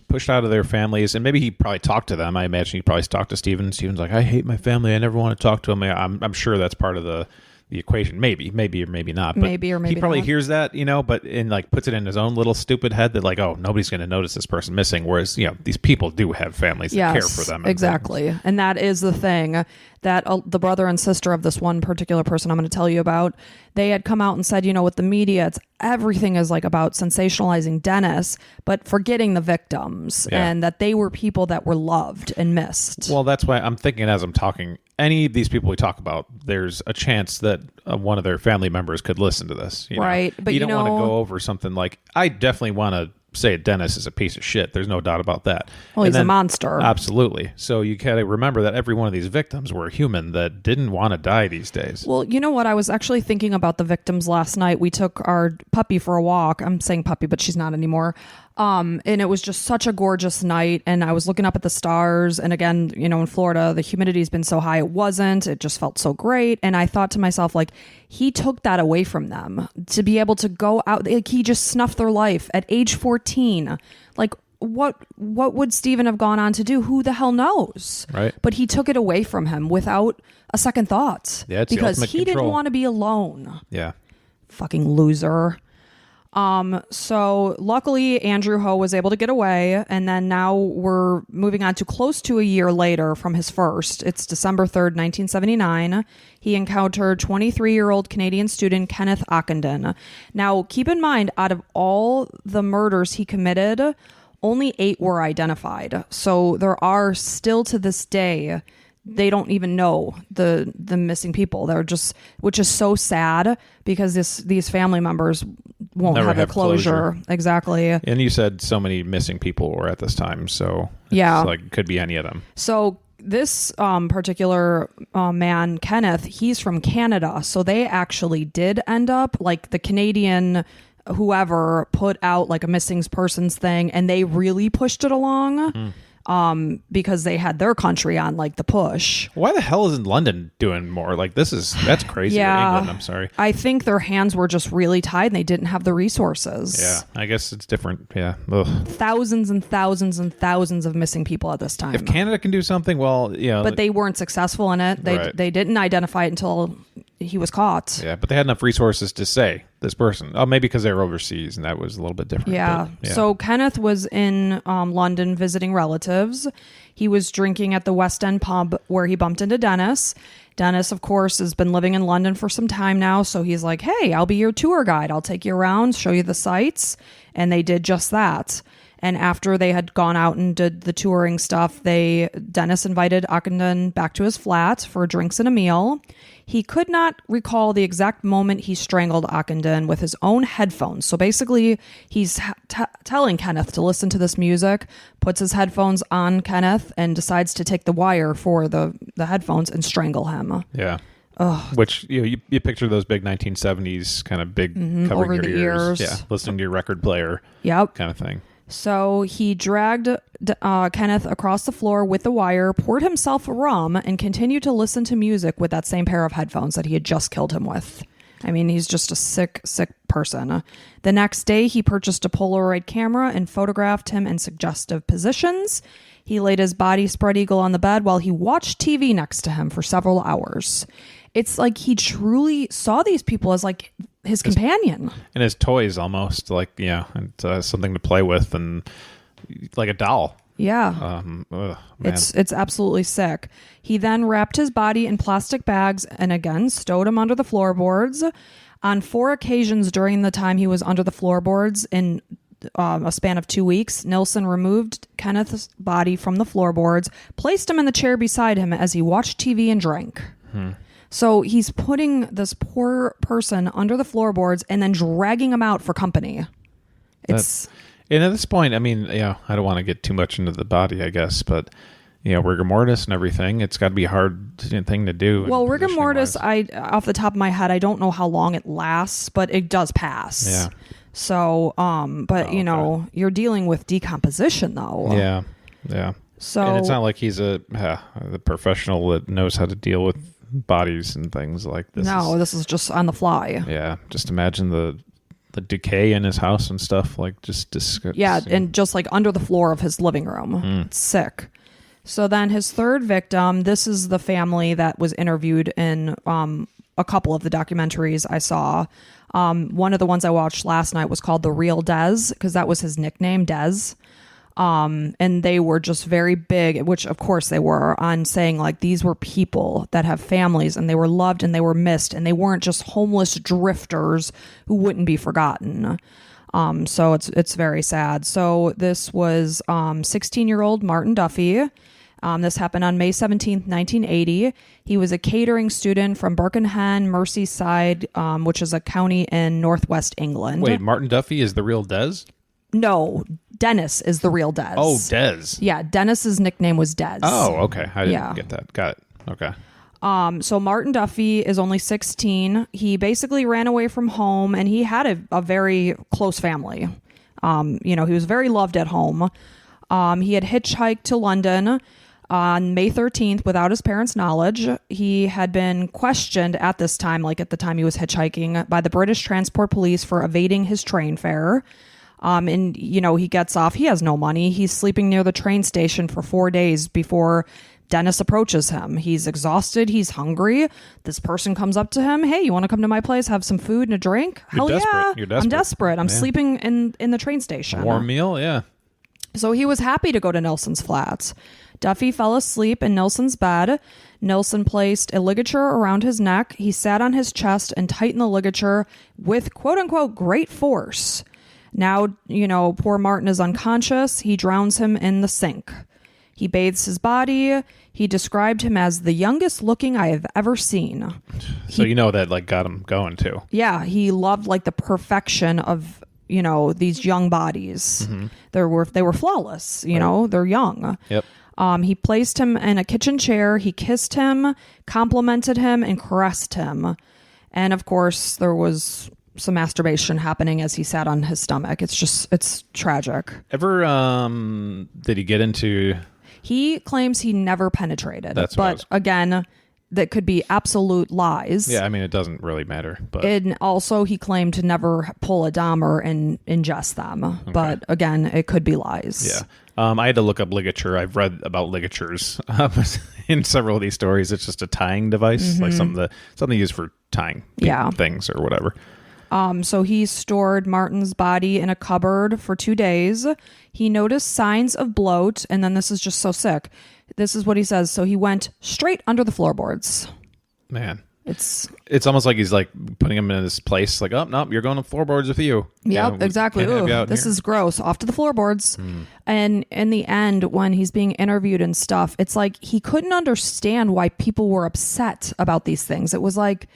pushed out of their families, and maybe he probably talked to them. I imagine he probably talked to Steven. Steven's like, I hate my family, I never want to talk to them. I'm sure that's part of the equation. Maybe or maybe not. But maybe or maybe he probably not. hears that, but like puts it in his own little stupid head that like, oh, nobody's going to notice this person missing. Whereas these people do have families that care for them. Exactly, and that is the thing that the brother and sister of this one particular person I'm going to tell you about, they had come out and said, with the media, everything is like about sensationalizing Dennis, but forgetting the victims, and that they were people that were loved and missed. Well, that's why I'm thinking as I'm talking, any of these people we talk about, there's a chance that one of their family members could listen to this. Right. But you don't want to go over something like, I definitely want to say Dennis is a piece of shit. There's no doubt about that. Well, he's a monster. Absolutely. So you got to remember that every one of these victims were human that didn't want to die these days. Well, you know what? I was actually thinking about the victims last night. We took our puppy for a walk. I'm saying puppy, but she's not anymore. And it was just such a gorgeous night. And I was looking up at the stars. And again, in Florida, the humidity's been so high. It just felt so great. And I thought to myself, like, he took that away from them to be able to go out. Like, he just snuffed their life at age 14. Like, what would Stephen have gone on to do? Who the hell knows? Right. But he took it away from him without a second thought. Yeah, it's because the ultimate he control. didn't want to be alone. Yeah. Fucking loser. So luckily Andrew Ho was able to get away, and then now we're moving on to close to a year later from his first. It's December 3rd, 1979. He encountered 23-year-old Canadian student Kenneth Ockenden. Now, keep in mind, out of all the murders he committed, only 8 were identified. So there are still to this day, they don't even know the missing people. They're just, which is so sad because these family members won't Never have a closure. Exactly. And you said so many missing people were at this time, so it's like could be any of them. So this particular man, Kenneth, he's from Canada. So they actually did end up, like, the Canadian whoever put out like a missing persons thing, and they really pushed it along. because they had their country on like the push. Why the hell isn't London doing more? Like that's crazy. Yeah. Or England, I'm sorry. I think their hands were just really tied and they didn't have the resources. Yeah, I guess it's different. Yeah. Ugh. Thousands and thousands and thousands of missing people at this time. If Canada can do something, well, but they weren't successful in it. They didn't identify it until he was caught. Yeah, but they had enough resources to say this person. Oh, maybe because they were overseas and that was a little bit different. Yeah. But, So Kenneth was in London visiting relatives. He was drinking at the West End pub where he bumped into Dennis. Dennis, of course, has been living in London for some time now. So he's like, hey, I'll be your tour guide. I'll take you around, show you the sights. And they did just that. And after they had gone out and did the touring stuff, Dennis invited Ockenden back to his flat for drinks and a meal. He could not recall the exact moment he strangled Ockenden with his own headphones. So basically, he's telling Kenneth to listen to this music, puts his headphones on Kenneth, and decides to take the wire for the headphones and strangle him. Yeah. Which you picture those big 1970s kind of big covering over your the ears. ears. Yeah, listening to your record player. Yep. Kind of thing. So he dragged Kenneth across the floor with the wire, poured himself a rum, and continued to listen to music with that same pair of headphones that he had just killed him with. I mean, he's just a sick, sick person. The next day, he purchased a Polaroid camera and photographed him in suggestive positions. He laid his body spread eagle on the bed while he watched TV next to him for several hours. It's like he truly saw these people as like his companion. And his toys almost like, and something to play with and like a doll. Yeah. It's absolutely sick. He then wrapped his body in plastic bags and again stowed him under the floorboards. On 4 occasions during the time he was under the floorboards in a span of 2 weeks, Nilsen removed Kenneth's body from the floorboards, placed him in the chair beside him as he watched TV and drank. So he's putting this poor person under the floorboards and then dragging him out for company. And at this point, I mean, I don't want to get too much into the body, I guess, but rigor mortis and everything, it's got to be a hard thing to do. Well, rigor mortis, off the top of my head, I don't know how long it lasts, but it does pass. Yeah. So, you're dealing with decomposition though. Yeah. Yeah. So, and it's not like he's the professional that knows how to deal with bodies and things like this. No, this is just on the fly. Yeah. Just imagine the decay in his house and stuff, like just disgusting. Yeah, and just like under the floor of his living room. It's sick. So then his third victim, this is the family that was interviewed in a couple of the documentaries I saw. One of the ones I watched last night was called The Real Dez, because that was his nickname, Dez. And they were just very big, which of course they were, on saying like these were people that have families and they were loved and they were missed and they weren't just homeless drifters who wouldn't be forgotten. So it's very sad. So this was 16-year-old Martin Duffy. This happened on May 17th, 1980. He was a catering student from Birkenhead, Merseyside, which is a county in northwest England. Wait, Martin Duffy is the real Des? No, Dennis is the real Des. Oh, Des. Yeah, Dennis's nickname was Des. Oh, okay. I didn't get that. Got it. Okay. So Martin Duffy is only 16. He basically ran away from home, and he had a very close family. He was very loved at home. He had hitchhiked to London on May 13th without his parents' knowledge. He had been questioned at this time, like at the time he was hitchhiking, by the British Transport Police for evading his train fare. And he gets off. He has no money. He's sleeping near the train station for 4 days before Dennis approaches him. He's exhausted. He's hungry. This person comes up to him. Hey, you want to come to my place, have some food and a drink? Hell yeah. You're desperate. I'm desperate. I'm sleeping in the train station. A warm meal, yeah. So he was happy to go to Nilsen's flat. Duffy fell asleep in Nilsen's bed. Nilsen placed a ligature around his neck. He sat on his chest and tightened the ligature with quote-unquote great force. Now, poor Martin is unconscious. He drowns him in the sink. He bathes his body. He described him as the youngest looking I have ever seen. So that like got him going too. Yeah, he loved like the perfection of, these young bodies. Mm-hmm. They were flawless, they're young. Yep. He placed him in a kitchen chair. He kissed him, complimented him, and caressed him. And of course, there was some masturbation happening as he sat on his stomach. It's tragic. Ever did he get into He claims he never penetrated. That's what I but was- again, that could be absolute lies. Yeah, I mean, it doesn't really matter. But And also, he claimed to never pull a Dahmer and ingest them. But again, it could be lies. yeah. I had to look up ligature. I've read about ligatures in several of these stories. It's just a tying device, like something used for tying things or whatever. So he stored Martin's body in a cupboard for 2 days. He noticed signs of bloat, and then this is just so sick. This is what he says. So he went straight under the floorboards. Man. It's almost like he's like putting him in this place like, oh, no, you're going to floorboards with you. Yep, exactly. Ooh, this is gross. Off to the floorboards. And in the end, when he's being interviewed and stuff, it's like he couldn't understand why people were upset about these things. It was like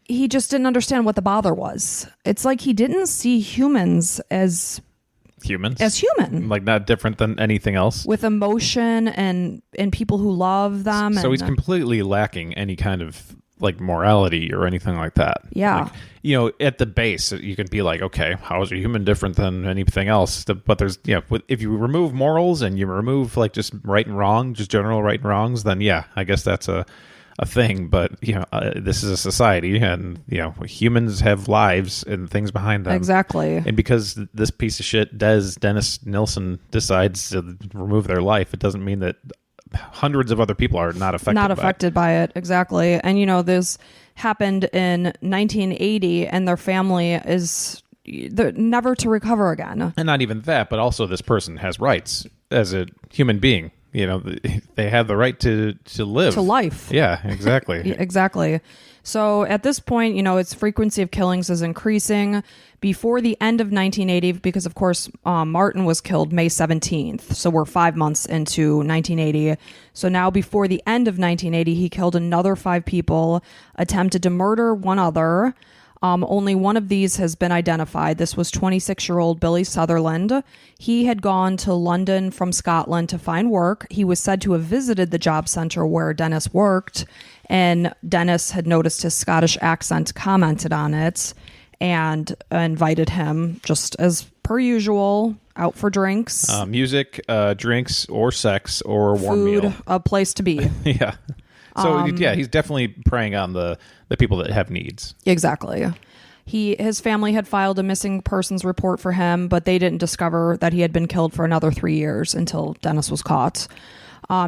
he just didn't understand what the bother was. It's like he didn't see humans as humans. Like not different than anything else. With emotion and people who love them. So he's completely lacking any kind of like morality or anything like that. Yeah. Like, at the base, you can be like, okay, how is a human different than anything else? But there's, if you remove morals and you remove like just right and wrong, just general right and wrongs, then yeah, I guess that's a thing. But, this is a society and, humans have lives and things behind them. Exactly. And because this piece of shit, Dennis Nilsen, decides to remove their life, it doesn't mean that hundreds of other people are not affected by it. Exactly. And this happened in 1980 and their family is never to recover again. And not even that, but also this person has rights as a human being. They have the right to live, to life. Yeah, exactly. Exactly. So at this point, its frequency of killings is increasing. Before the end of 1980, because of course Martin was killed May 17th, so we're 5 months into 1980. So now before the end of 1980, he killed another 5 people, attempted to murder one other. Only one of these has been identified. This was 26-year-old Billy Sutherland. He had gone to London from Scotland to find work. He was said to have visited the job center where Dennis worked, and Dennis had noticed his Scottish accent, commented on it, and invited him, just as per usual, out for drinks. Music, drinks, or sex, or a warm food, meal. A place to be. Yeah. So, he's definitely preying on the people that have needs. Exactly. His family had filed a missing persons report for him, but they didn't discover that he had been killed for another 3 years until Dennis was caught.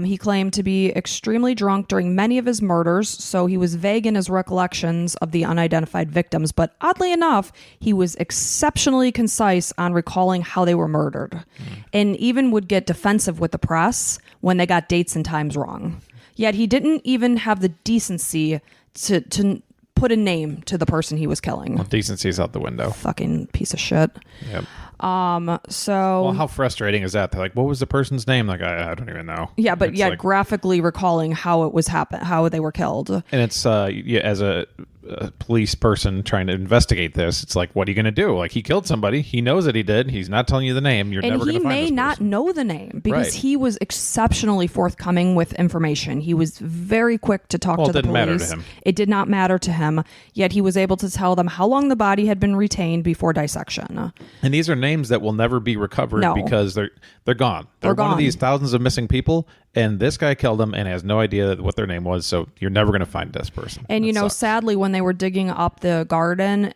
He claimed to be extremely drunk during many of his murders, so he was vague in his recollections of the unidentified victims, but oddly enough, he was exceptionally concise on recalling how they were murdered, and even would get defensive with the press when they got dates and times wrong. Yet he didn't even have the decency to put a name to the person he was killing. Well, decency's out the window. Fucking piece of shit. Yep. So well, how frustrating is that? They're like, what was the person's name? Like, I don't even know. Yeah, but it's like, graphically recalling how it was how they were killed. And it's as a police person trying to investigate this, it's like, what are you going to do? Like, he killed somebody. He knows that he did. He's not telling you the name. You're never going to find this person. And he may not know the name because he was exceptionally forthcoming with information. He was very quick to talk to the police. It didn't matter to him. It did not matter to him, yet he was able to tell them how long the body had been retained before dissection. And these are names that will never be recovered because they're gone. They're one of these thousands of missing people, and this guy killed them and has no idea what their name was, so you're never going to find this person. And, sadly, when they were digging up the garden,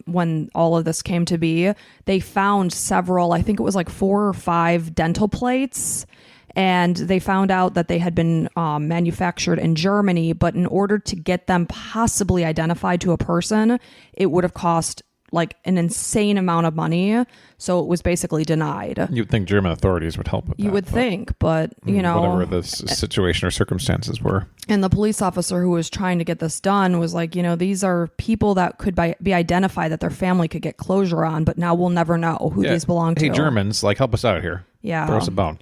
when all of this came to be, they found several, I think it was like 4 or 5 dental plates, and they found out that they had been manufactured in Germany, but in order to get them possibly identified to a person, it would have cost like an insane amount of money, so it was basically denied. You'd think German authorities would help with that. You would think, but whatever the situation or circumstances were. And the police officer who was trying to get this done was like, these are people that could be identified that their family could get closure on, but now we'll never know who these belong to. Hey, Germans, help us out here. Yeah. Throw us a bone.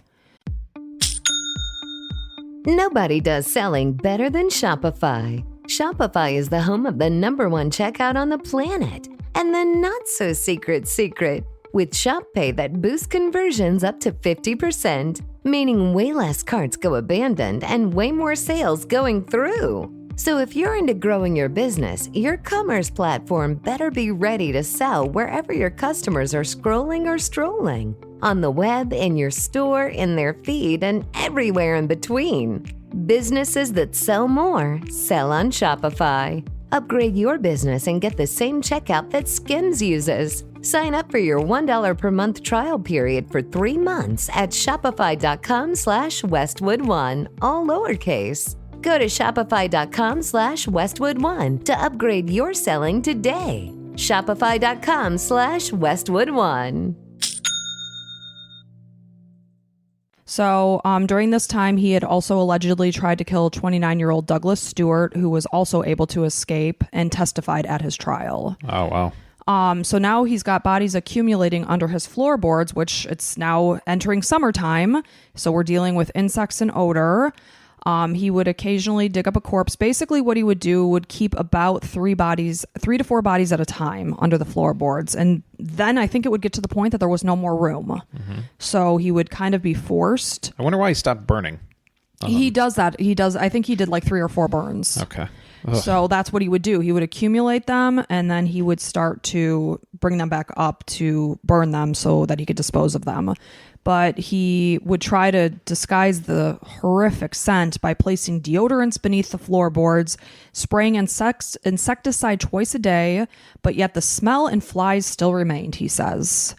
Nobody does selling better than Shopify. Shopify is the home of the #1 checkout on the planet. And the not-so-secret secret, with Shop Pay that boosts conversions up to 50%, meaning way less carts go abandoned and way more sales going through. So if you're into growing your business, your commerce platform better be ready to sell wherever your customers are scrolling or strolling. On the web, in your store, in their feed, and everywhere in between. Businesses that sell more sell on Shopify. Upgrade your business and get the same checkout that Skims uses. Sign up for your $1 per month trial period for 3 months at shopify.com/Westwood1, all lowercase. Go to shopify.com/Westwood1 to upgrade your selling today. Shopify.com/Westwood1. So during this time, he had also allegedly tried to kill 29-year-old Douglas Stewart, who was also able to escape and testified at his trial. Oh, wow. So now he's got bodies accumulating under his floorboards, which it's now entering summertime. So we're dealing with insects and odor. He would occasionally dig up a corpse. Basically, what he would do would keep about 3 to 4 bodies at a time under the floorboards. And then I think it would get to the point that there was no more room. Mm-hmm. So he would kind of be forced. I wonder why he stopped burning. He does that. I think he did like 3 or 4 burns. Okay. Ugh. So that's what he would do. He would accumulate them and then he would start to bring them back up to burn them so that he could dispose of them. But he would try to disguise the horrific scent by placing deodorants beneath the floorboards, spraying insecticide twice a day, but yet the smell and flies still remained, he says.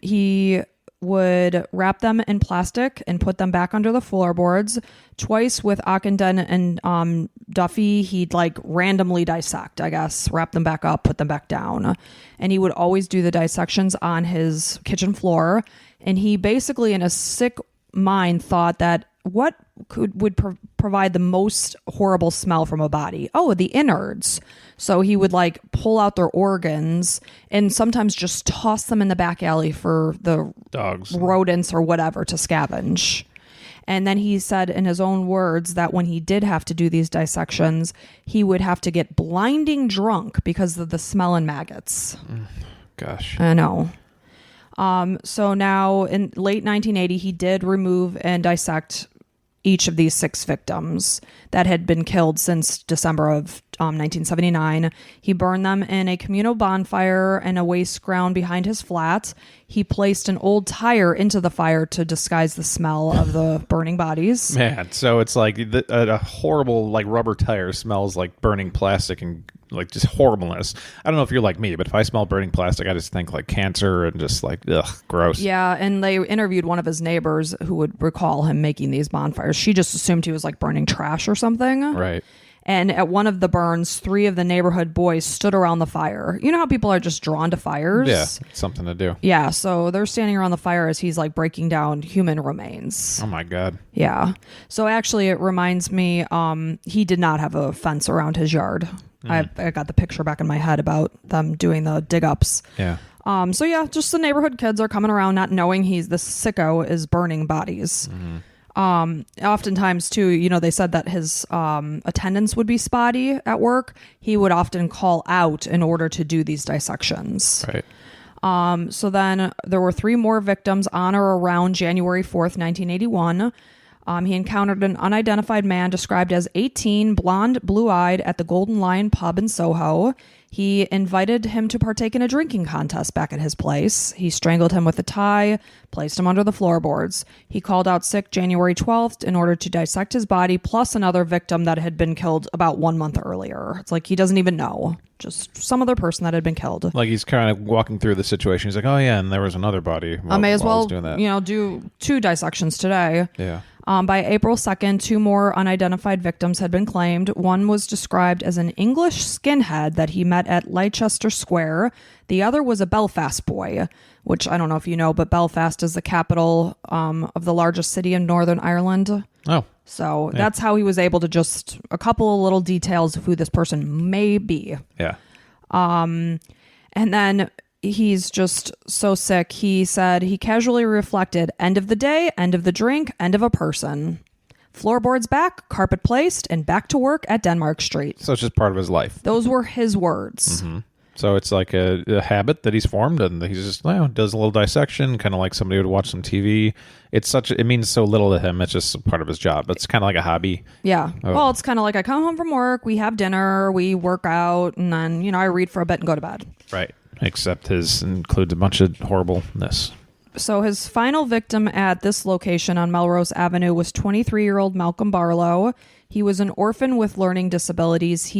He would wrap them in plastic and put them back under the floorboards. Twice with Ockenden and Duffy, he'd like randomly dissect, I guess, wrap them back up, put them back down. And he would always do the dissections on his kitchen floor. And he basically, in a sick mind, thought that what would provide the most horrible smell from a body? Oh, the innards. So he would like pull out their organs and sometimes just toss them in the back alley for the dogs, rodents or whatever to scavenge. And then he said in his own words that when he did have to do these dissections, he would have to get blinding drunk because of the smell and maggots. Gosh. I know. So now in late 1980, he did remove and dissect each of these 6 victims that had been killed since December of 1979. He burned them in a communal bonfire in a waste ground behind his flat. He placed an old tire into the fire to disguise the smell of the burning bodies. Man, so it's like a horrible like rubber tire smells like burning plastic and like just horribleness. I don't know if you're like me, but if I smell burning plastic, I just think like cancer and just like, ugh, gross. Yeah, and they interviewed one of his neighbors who would recall him making these bonfires. She just assumed he was like burning trash or something. Right. And at one of the burns, 3 of the neighborhood boys stood around the fire. You know how people are just drawn to fires? Yeah, it's something to do. Yeah, so they're standing around the fire as he's like breaking down human remains. Oh my God. Yeah. So actually it reminds me, he did not have a fence around his yard. I got the picture back in my head about them doing the dig ups. Yeah. So yeah, just the neighborhood kids are coming around not knowing this sicko is burning bodies. Mm-hmm. Oftentimes too, you know, they said that his attendance would be spotty at work. He would often call out in order to do these dissections. Right. So then there were 3 more victims on or around January 4th, 1981. He encountered an unidentified man described as 18, blonde, blue-eyed, at the Golden Lion pub in Soho. He invited him to partake in a drinking contest back at his place. He strangled him with a tie, placed him under the floorboards. He called out sick January 12th in order to dissect his body, plus another victim that had been killed about 1 month earlier. It's like he doesn't even know. Just some other person that had been killed. Like he's kind of walking through the situation. He's like, oh yeah, and there was another body. I may as well, doing that. you know, do 2 dissections today. Yeah. By April 2nd, 2 more unidentified victims had been claimed. One was described as an English skinhead that he met at Leicester Square. The other was a Belfast boy, which I don't know if you know, but Belfast is the capital of the largest city in Northern Ireland. Oh. So that's how he was able to just a couple of little details of who this person may be. Yeah. And then he's just so sick. He said he casually reflected, end of the day, end of the drink, end of a person. Floorboards back, carpet placed, and back to work at Denmark Street. So it's just part of his life. Those were his words. Mm-hmm. So it's like a habit that he's formed, and he's just does a little dissection, kind of like somebody would watch some TV. It means so little to him. It's just part of his job. It's kind of like a hobby. Yeah. Oh. Well, it's kind of like I come home from work, we have dinner, we work out, and then, I read for a bit and go to bed. Right. Except his includes a bunch of horribleness. So his final victim at this location on Melrose Avenue was 23-year-old Malcolm Barlow. He was an orphan with learning disabilities.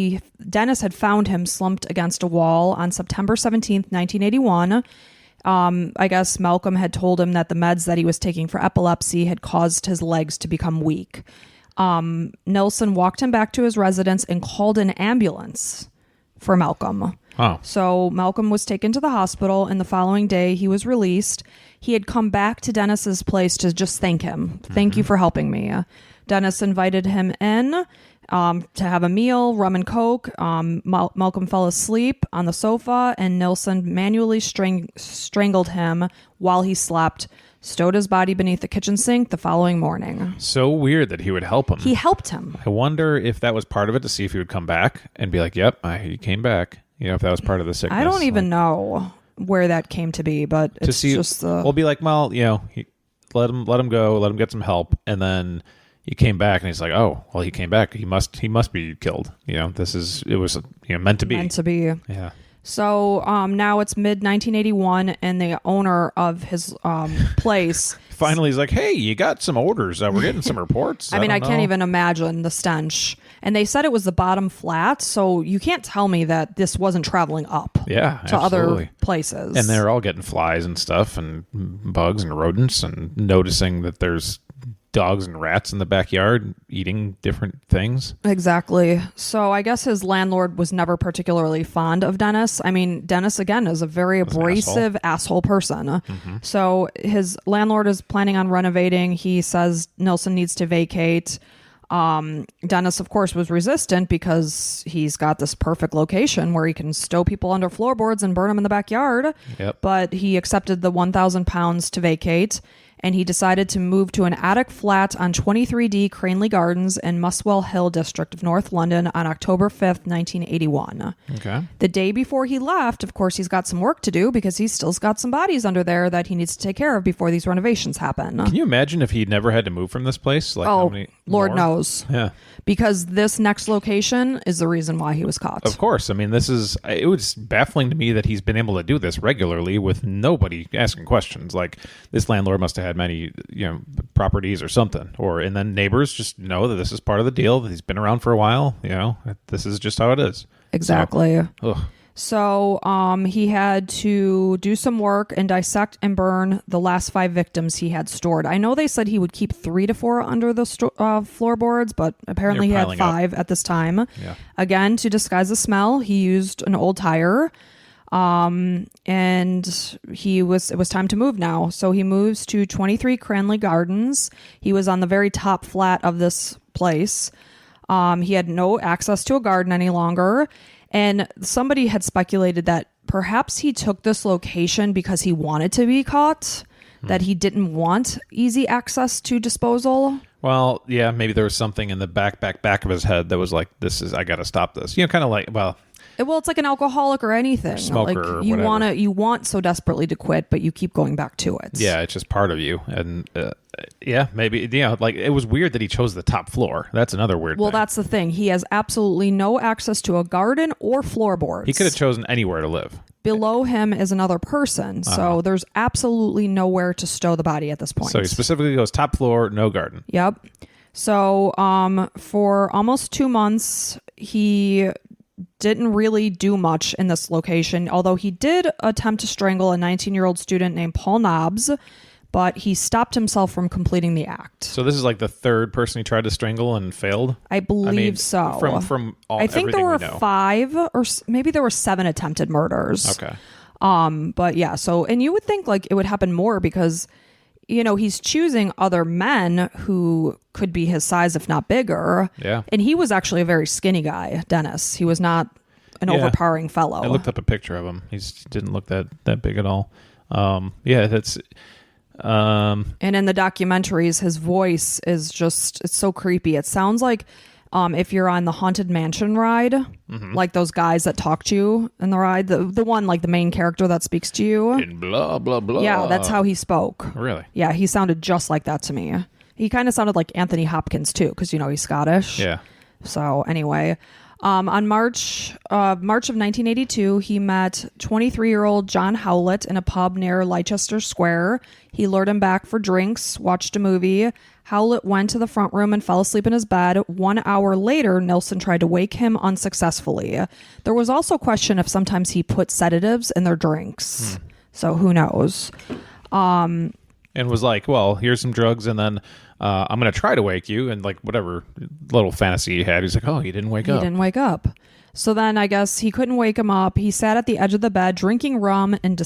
Dennis had found him slumped against a wall on September 17th, 1981. I guess Malcolm had told him that the meds that he was taking for epilepsy had caused his legs to become weak. Nilsen walked him back to his residence and called an ambulance for Malcolm. Oh. So Malcolm was taken to the hospital, and the following day he was released. He had come back to Dennis's place to just thank him. Thank you for helping me. Dennis invited him in to have a meal, rum and coke. Malcolm fell asleep on the sofa, and Nilsen manually strangled him while he slept, stowed his body beneath the kitchen sink the following morning. So weird that he would help him. He helped him. I wonder if that was part of it, to see if he would come back and be like, yep, he came back. If that was part of the sickness. I don't even know where that came to be, but it's just the... We'll be like, well, let him go, let him get some help, and then he came back, and he's like, oh, well, he came back. He must be killed. It was meant to be. Meant to be. Yeah. So now it's mid-1981, and the owner of his place... Finally, he's like, hey, you got some orders. We're getting some reports. I can't even imagine the stench. And they said it was the bottom flat, so you can't tell me that this wasn't traveling up to absolutely. other places. And they're all getting flies and stuff and bugs and rodents, and noticing that there's dogs and rats in the backyard eating different things. Exactly. So I guess his landlord was never particularly fond of Dennis. I mean, Dennis, again, is a very abrasive asshole person. Mm-hmm. So his landlord is planning on renovating. He says Nilsen needs to vacate. Dennis, of course, was resistant because he's got this perfect location where he can stow people under floorboards and burn them in the backyard. Yep. But he accepted the £1,000 to vacate, and he decided to move to an attic flat on 23D Cranley Gardens in Muswell Hill district of North London on October 5th, 1981. Okay. The day before he left, of course, he's got some work to do because he's still got some bodies under there that he needs to take care of before these renovations happen. Can you imagine if he'd never had to move from this place? Like, how many Lord more? knows. Yeah. Because this next location is the reason why he was caught. Of course. I mean, it was baffling to me that he's been able to do this regularly with nobody asking questions. Like, this landlord must have had many, properties or something. And then neighbors just know that this is part of the deal, that he's been around for a while. This is just how it is. Exactly. So, he had to do some work and dissect and burn the last 5 victims he had stored. I know they said he would keep 3 to 4 under the floorboards, but apparently he had 5 at this time. Yeah. Again, to disguise the smell, he used an old tire. And it was time to move now. So he moves to 23 Cranley Gardens. He was on the very top flat of this place. He had no access to a garden any longer. And somebody had speculated that perhaps he took this location because he wanted to be caught, that he didn't want easy access to disposal. Well, yeah, maybe there was something in the back of his head that was like, I got to stop this. Kind of like, well, it's like an alcoholic or anything. Smoker, like you want so desperately to quit, but you keep going back to it. Yeah, it's just part of you. And maybe, like, it was weird that he chose the top floor. That's another weird thing. Well, that's the thing. He has absolutely no access to a garden or floorboards. He could have chosen anywhere to live. Below him is another person. So there's absolutely nowhere to stow the body at this point. So he specifically goes top floor, no garden. Yep. So for almost 2 months, he didn't really do much in this location, although he did attempt to strangle a 19-year-old student named Paul Nobbs, but he stopped himself from completing the act. So this is like the third person he tried to strangle and failed? I believe so. From all, I think there were we know. 5 or maybe there were 7 attempted murders. Okay. But yeah, and you would think like it would happen more because, he's choosing other men who could be his size, if not bigger. Yeah. And he was actually a very skinny guy, Dennis. He was not an overpowering fellow. I looked up a picture of him. He didn't look that big at all. That's... and in the documentaries, his voice is it's so creepy. It sounds like if you're on the Haunted Mansion ride, like those guys that talk to you in the ride, the one, like the main character that speaks to you. And blah, blah, blah. Yeah, that's how he spoke. Really? Yeah, he sounded just like that to me. He kind of sounded like Anthony Hopkins too, because, he's Scottish. Yeah. So anyway, On March of 1982, he met 23-year-old John Howlett in a pub near Leicester Square. He lured him back for drinks, watched a movie. Howlett went to the front room and fell asleep in his bed. 1 hour later, Nilsen tried to wake him unsuccessfully. There was also question if sometimes he put sedatives in their drinks. So who knows? And was like, well, here's some drugs, and then I'm going to try to wake you, and like whatever little fantasy he had, he's like, oh, he didn't wake up. He didn't wake up. So then I guess he couldn't wake him up. He sat at the edge of the bed drinking rum and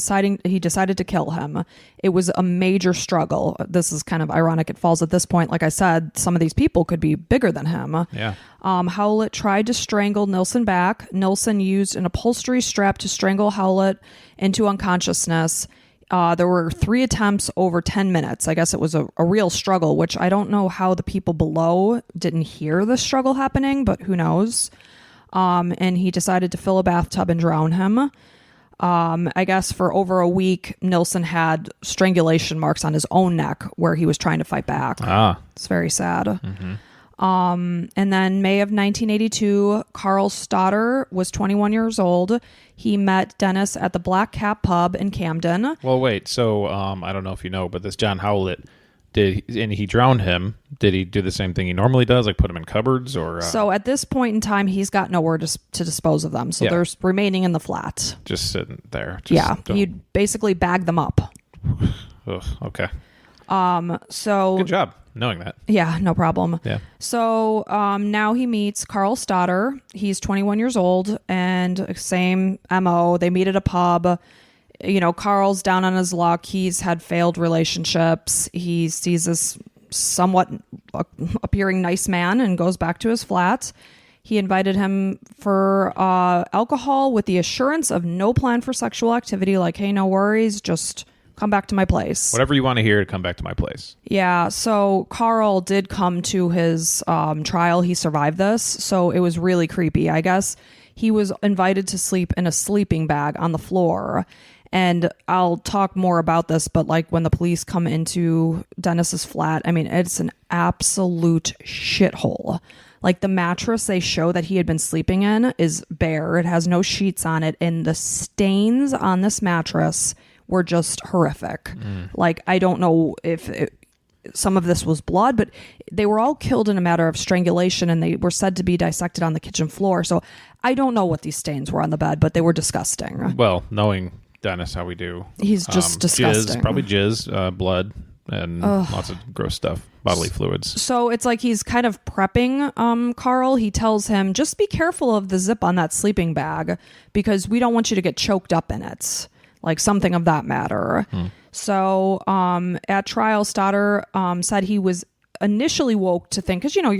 he decided to kill him. It was a major struggle. This is kind of ironic. It falls at this point. Like I said, some of these people could be bigger than him. Yeah. Howlett tried to strangle Nilsen back. Nilsen used an upholstery strap to strangle Howlett into unconsciousness. There were 3 attempts over 10 minutes. I guess it was a real struggle, which I don't know how the people below didn't hear the struggle happening, but who knows? And he decided to fill a bathtub and drown him. I guess for over a week, Nilsen had strangulation marks on his own neck where he was trying to fight back. It's very sad. Mm-hmm. And then May of 1982, Carl Stoddard was 21 years old. He met Dennis at the Black Cap pub in Camden. Well, wait. So I don't know if you know, but this John Howlett, he drowned him. Did he do the same thing he normally does, like put him in cupboards or? So at this point in time, he's got nowhere to dispose of them. So they're remaining in the flat. Just sitting there. You'd basically bag them up. Ugh, okay. So good job knowing that. Yeah, no problem. Yeah. So now he meets Carl Stoddard. He's 21 years old and same MO. They meet at a pub. You know, Carl's down on his luck. He's had failed relationships. He sees this somewhat appearing nice man and goes back to his flat. He invited him for alcohol with the assurance of no plan for sexual activity. Like, hey, no worries. Just come back to my place. Whatever you want to hear, come back to my place. Yeah. So Carl did come to his trial. He survived this. So it was really creepy. I guess he was invited to sleep in a sleeping bag on the floor. And I'll talk more about this, but like when the police come into Dennis's flat, I mean, it's an absolute shithole. Like the mattress they show that he had been sleeping in is bare. It has no sheets on it. And the stains on this mattress were just horrific. Like, I don't know if some of this was blood, but they were all killed in a matter of strangulation and they were said to be dissected on the kitchen floor. So I don't know what these stains were on the bed, but they were disgusting. Well, knowing Dennis how we do, he's just disgusting. Probably jizz, blood, and lots of gross stuff, bodily fluids. So it's like he's kind of prepping Carl. He tells him, just be careful of the zip on that sleeping bag because we don't want you to get choked up in it. Like something of that matter. So at trial, Stoddard said he was initially woke to think, because, you know,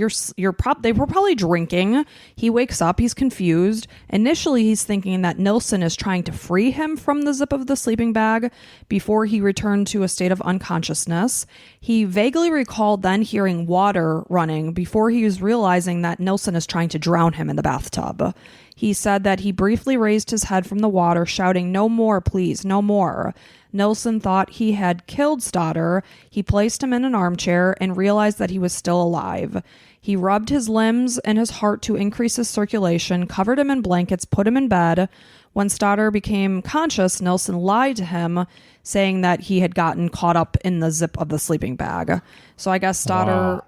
they were probably drinking. He wakes up, he's confused. Initially, he's thinking that Nilsen is trying to free him from the zip of the sleeping bag before he returned to a state of unconsciousness. He vaguely recalled then hearing water running before he was realizing that Nilsen is trying to drown him in the bathtub. He said that he briefly raised his head from the water, shouting, "No more, please, no more." Nilsen thought he had killed Stoddard. He placed him in an armchair and realized that he was still alive. He rubbed his limbs and his heart to increase his circulation, covered him in blankets, put him in bed. When Stoddard became conscious, Nilsen lied to him, saying that he had gotten caught up in the zip of the sleeping bag. So I guess Stoddard,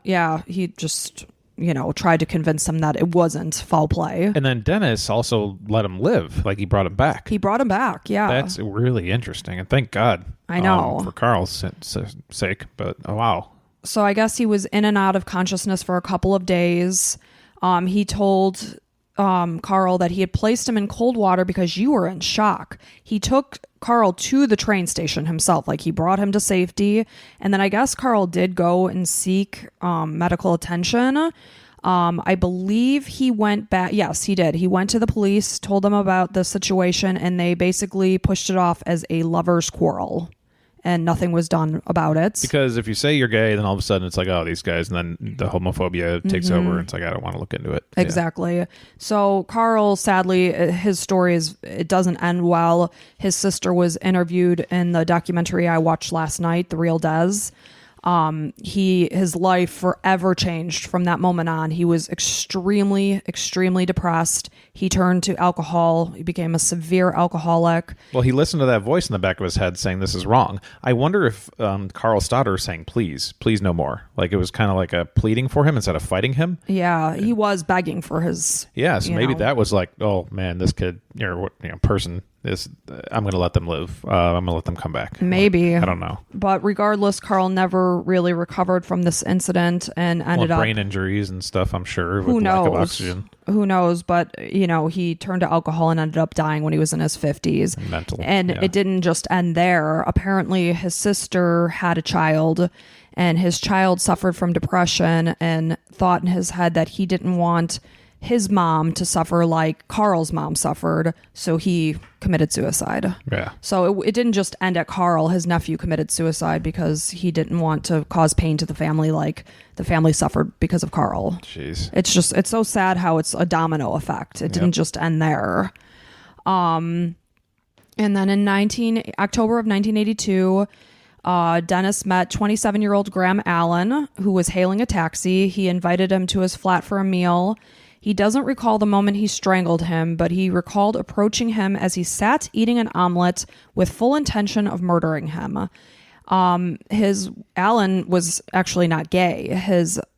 he just, you know, tried to convince him that it wasn't foul play. And then Dennis also let him live. Like, he brought him back. He brought him back, yeah. That's really interesting. And thank God. I know. For Carl's sake. But, oh, wow. So I guess he was in and out of consciousness for a couple of days. He told Carl that he had placed him in cold water because you were in shock. He took Carl to the train station himself. Like, he brought him to safety. And then I guess Carl did go and seek medical attention. I believe he went back. Yes, he did. He went to the police, told them about the situation, and they basically pushed it off as a lover's quarrel. And nothing was done about it. Because if you say you're gay, then all of a sudden it's like, oh, these guys, and then the homophobia takes over. It's like, I don't want to look into it. Exactly. Yeah. So Carl, sadly, his story it doesn't end well. His sister was interviewed in the documentary I watched last night, The Real Des. His life forever changed from that moment on. He was extremely, extremely depressed. He turned to alcohol. He became a severe alcoholic. Well, he listened to that voice in the back of his head saying this is wrong. I wonder if Carl Stoddard was saying, please no more. Like it was kind of like a pleading for him instead of fighting him. Yeah, he was begging for his... Yeah, so maybe that was like, oh man, this kid or person is, I'm going to let them live. I'm going to let them come back. Maybe. Like, I don't know. But regardless, Carl never really recovered from this incident and ended up... brain injuries and stuff, I'm sure, with Who knows? lack of oxygen. Who knows? But, he turned to alcohol and ended up dying when he was in his 50s. Mental. And it didn't just end there. Apparently, his sister had a child, and his child suffered from depression and thought in his head that he didn't want his mom to suffer like Carl's mom suffered, so he committed suicide. Yeah. So it didn't just end at Carl. His nephew committed suicide because he didn't want to cause pain to the family like the family suffered because of Carl. Jeez. It's so sad how it's a domino effect. It didn't just end there. And then in October of 1982, Dennis met 27-year-old Graham Allen, who was hailing a taxi. He invited him to his flat for a meal. He doesn't recall the moment he strangled him, but he recalled approaching him as he sat eating an omelet with full intention of murdering him. Allen was actually not gay.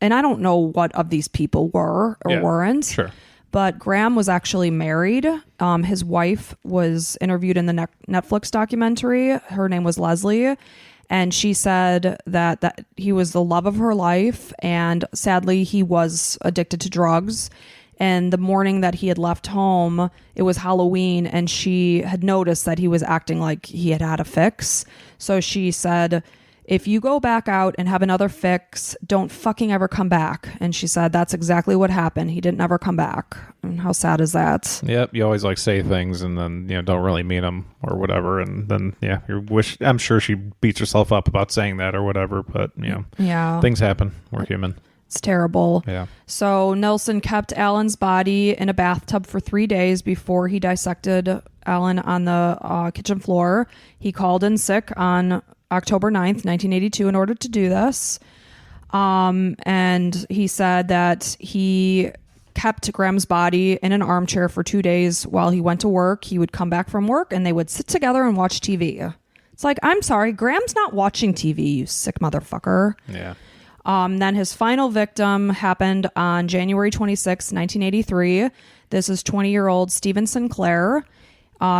And I don't know what of these people were or weren't. Sure. But Graham was actually married. His wife was interviewed in the Netflix documentary. Her name was Leslie. And she said that he was the love of her life. And sadly, he was addicted to drugs. And the morning that he had left home, it was Halloween, and she had noticed that he was acting like he had had a fix. So she said, if you go back out and have another fix, don't fucking ever come back. And she said, that's exactly what happened. He didn't ever come back. And how sad is that? Yep. You always say things and then, don't really mean them or whatever. And then, I'm sure she beats herself up about saying that or whatever, but things happen. We're human. It's terrible. Yeah. So Nilsen kept Allen's body in a bathtub for 3 days before he dissected Allen on the kitchen floor. He called in sick on October 9th, 1982 in order to do this. And he said that he kept Graham's body in an armchair for 2 days while he went to work. He would come back from work and they would sit together and watch TV. It's like, I'm sorry, Graham's not watching TV, you sick motherfucker. Yeah. Then his final victim happened on January 26, 1983. This is 20-year-old Stephen Sinclair.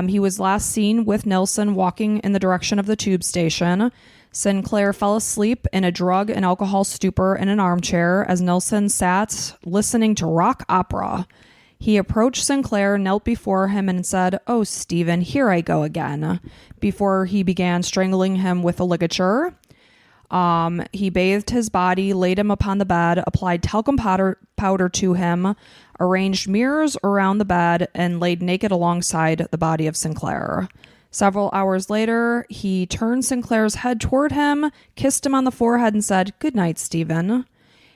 He was last seen with Nilsen walking in the direction of the tube station. Sinclair fell asleep in a drug and alcohol stupor in an armchair as Nilsen sat listening to rock opera. He approached Sinclair, knelt before him, and said, "Oh, Stephen, here I go again," before he began strangling him with a ligature. He bathed his body, laid him upon the bed, applied talcum powder to him, arranged mirrors around the bed, and laid naked alongside the body of Sinclair. Several hours later, he turned Sinclair's head toward him, kissed him on the forehead, and said, "Good night, Stephen."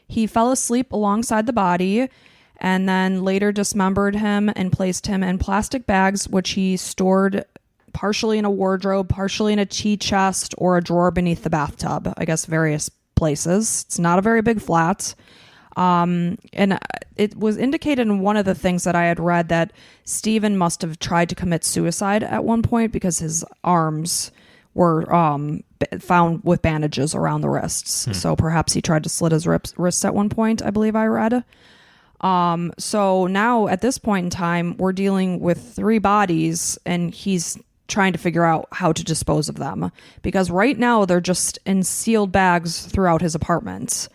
He fell asleep alongside the body and then later dismembered him and placed him in plastic bags, which he stored partially in a wardrobe, partially in a tea chest or a drawer beneath the bathtub. I guess various places. It's not a very big flat. And it was indicated in one of the things that I had read that Stephen must have tried to commit suicide at one point because his arms were found with bandages around the wrists. So perhaps he tried to slit his wrists at one point, I believe I read. So now at this point in time, we're dealing with 3 bodies and he's trying to figure out how to dispose of them because right now they're just in sealed bags throughout his apartment.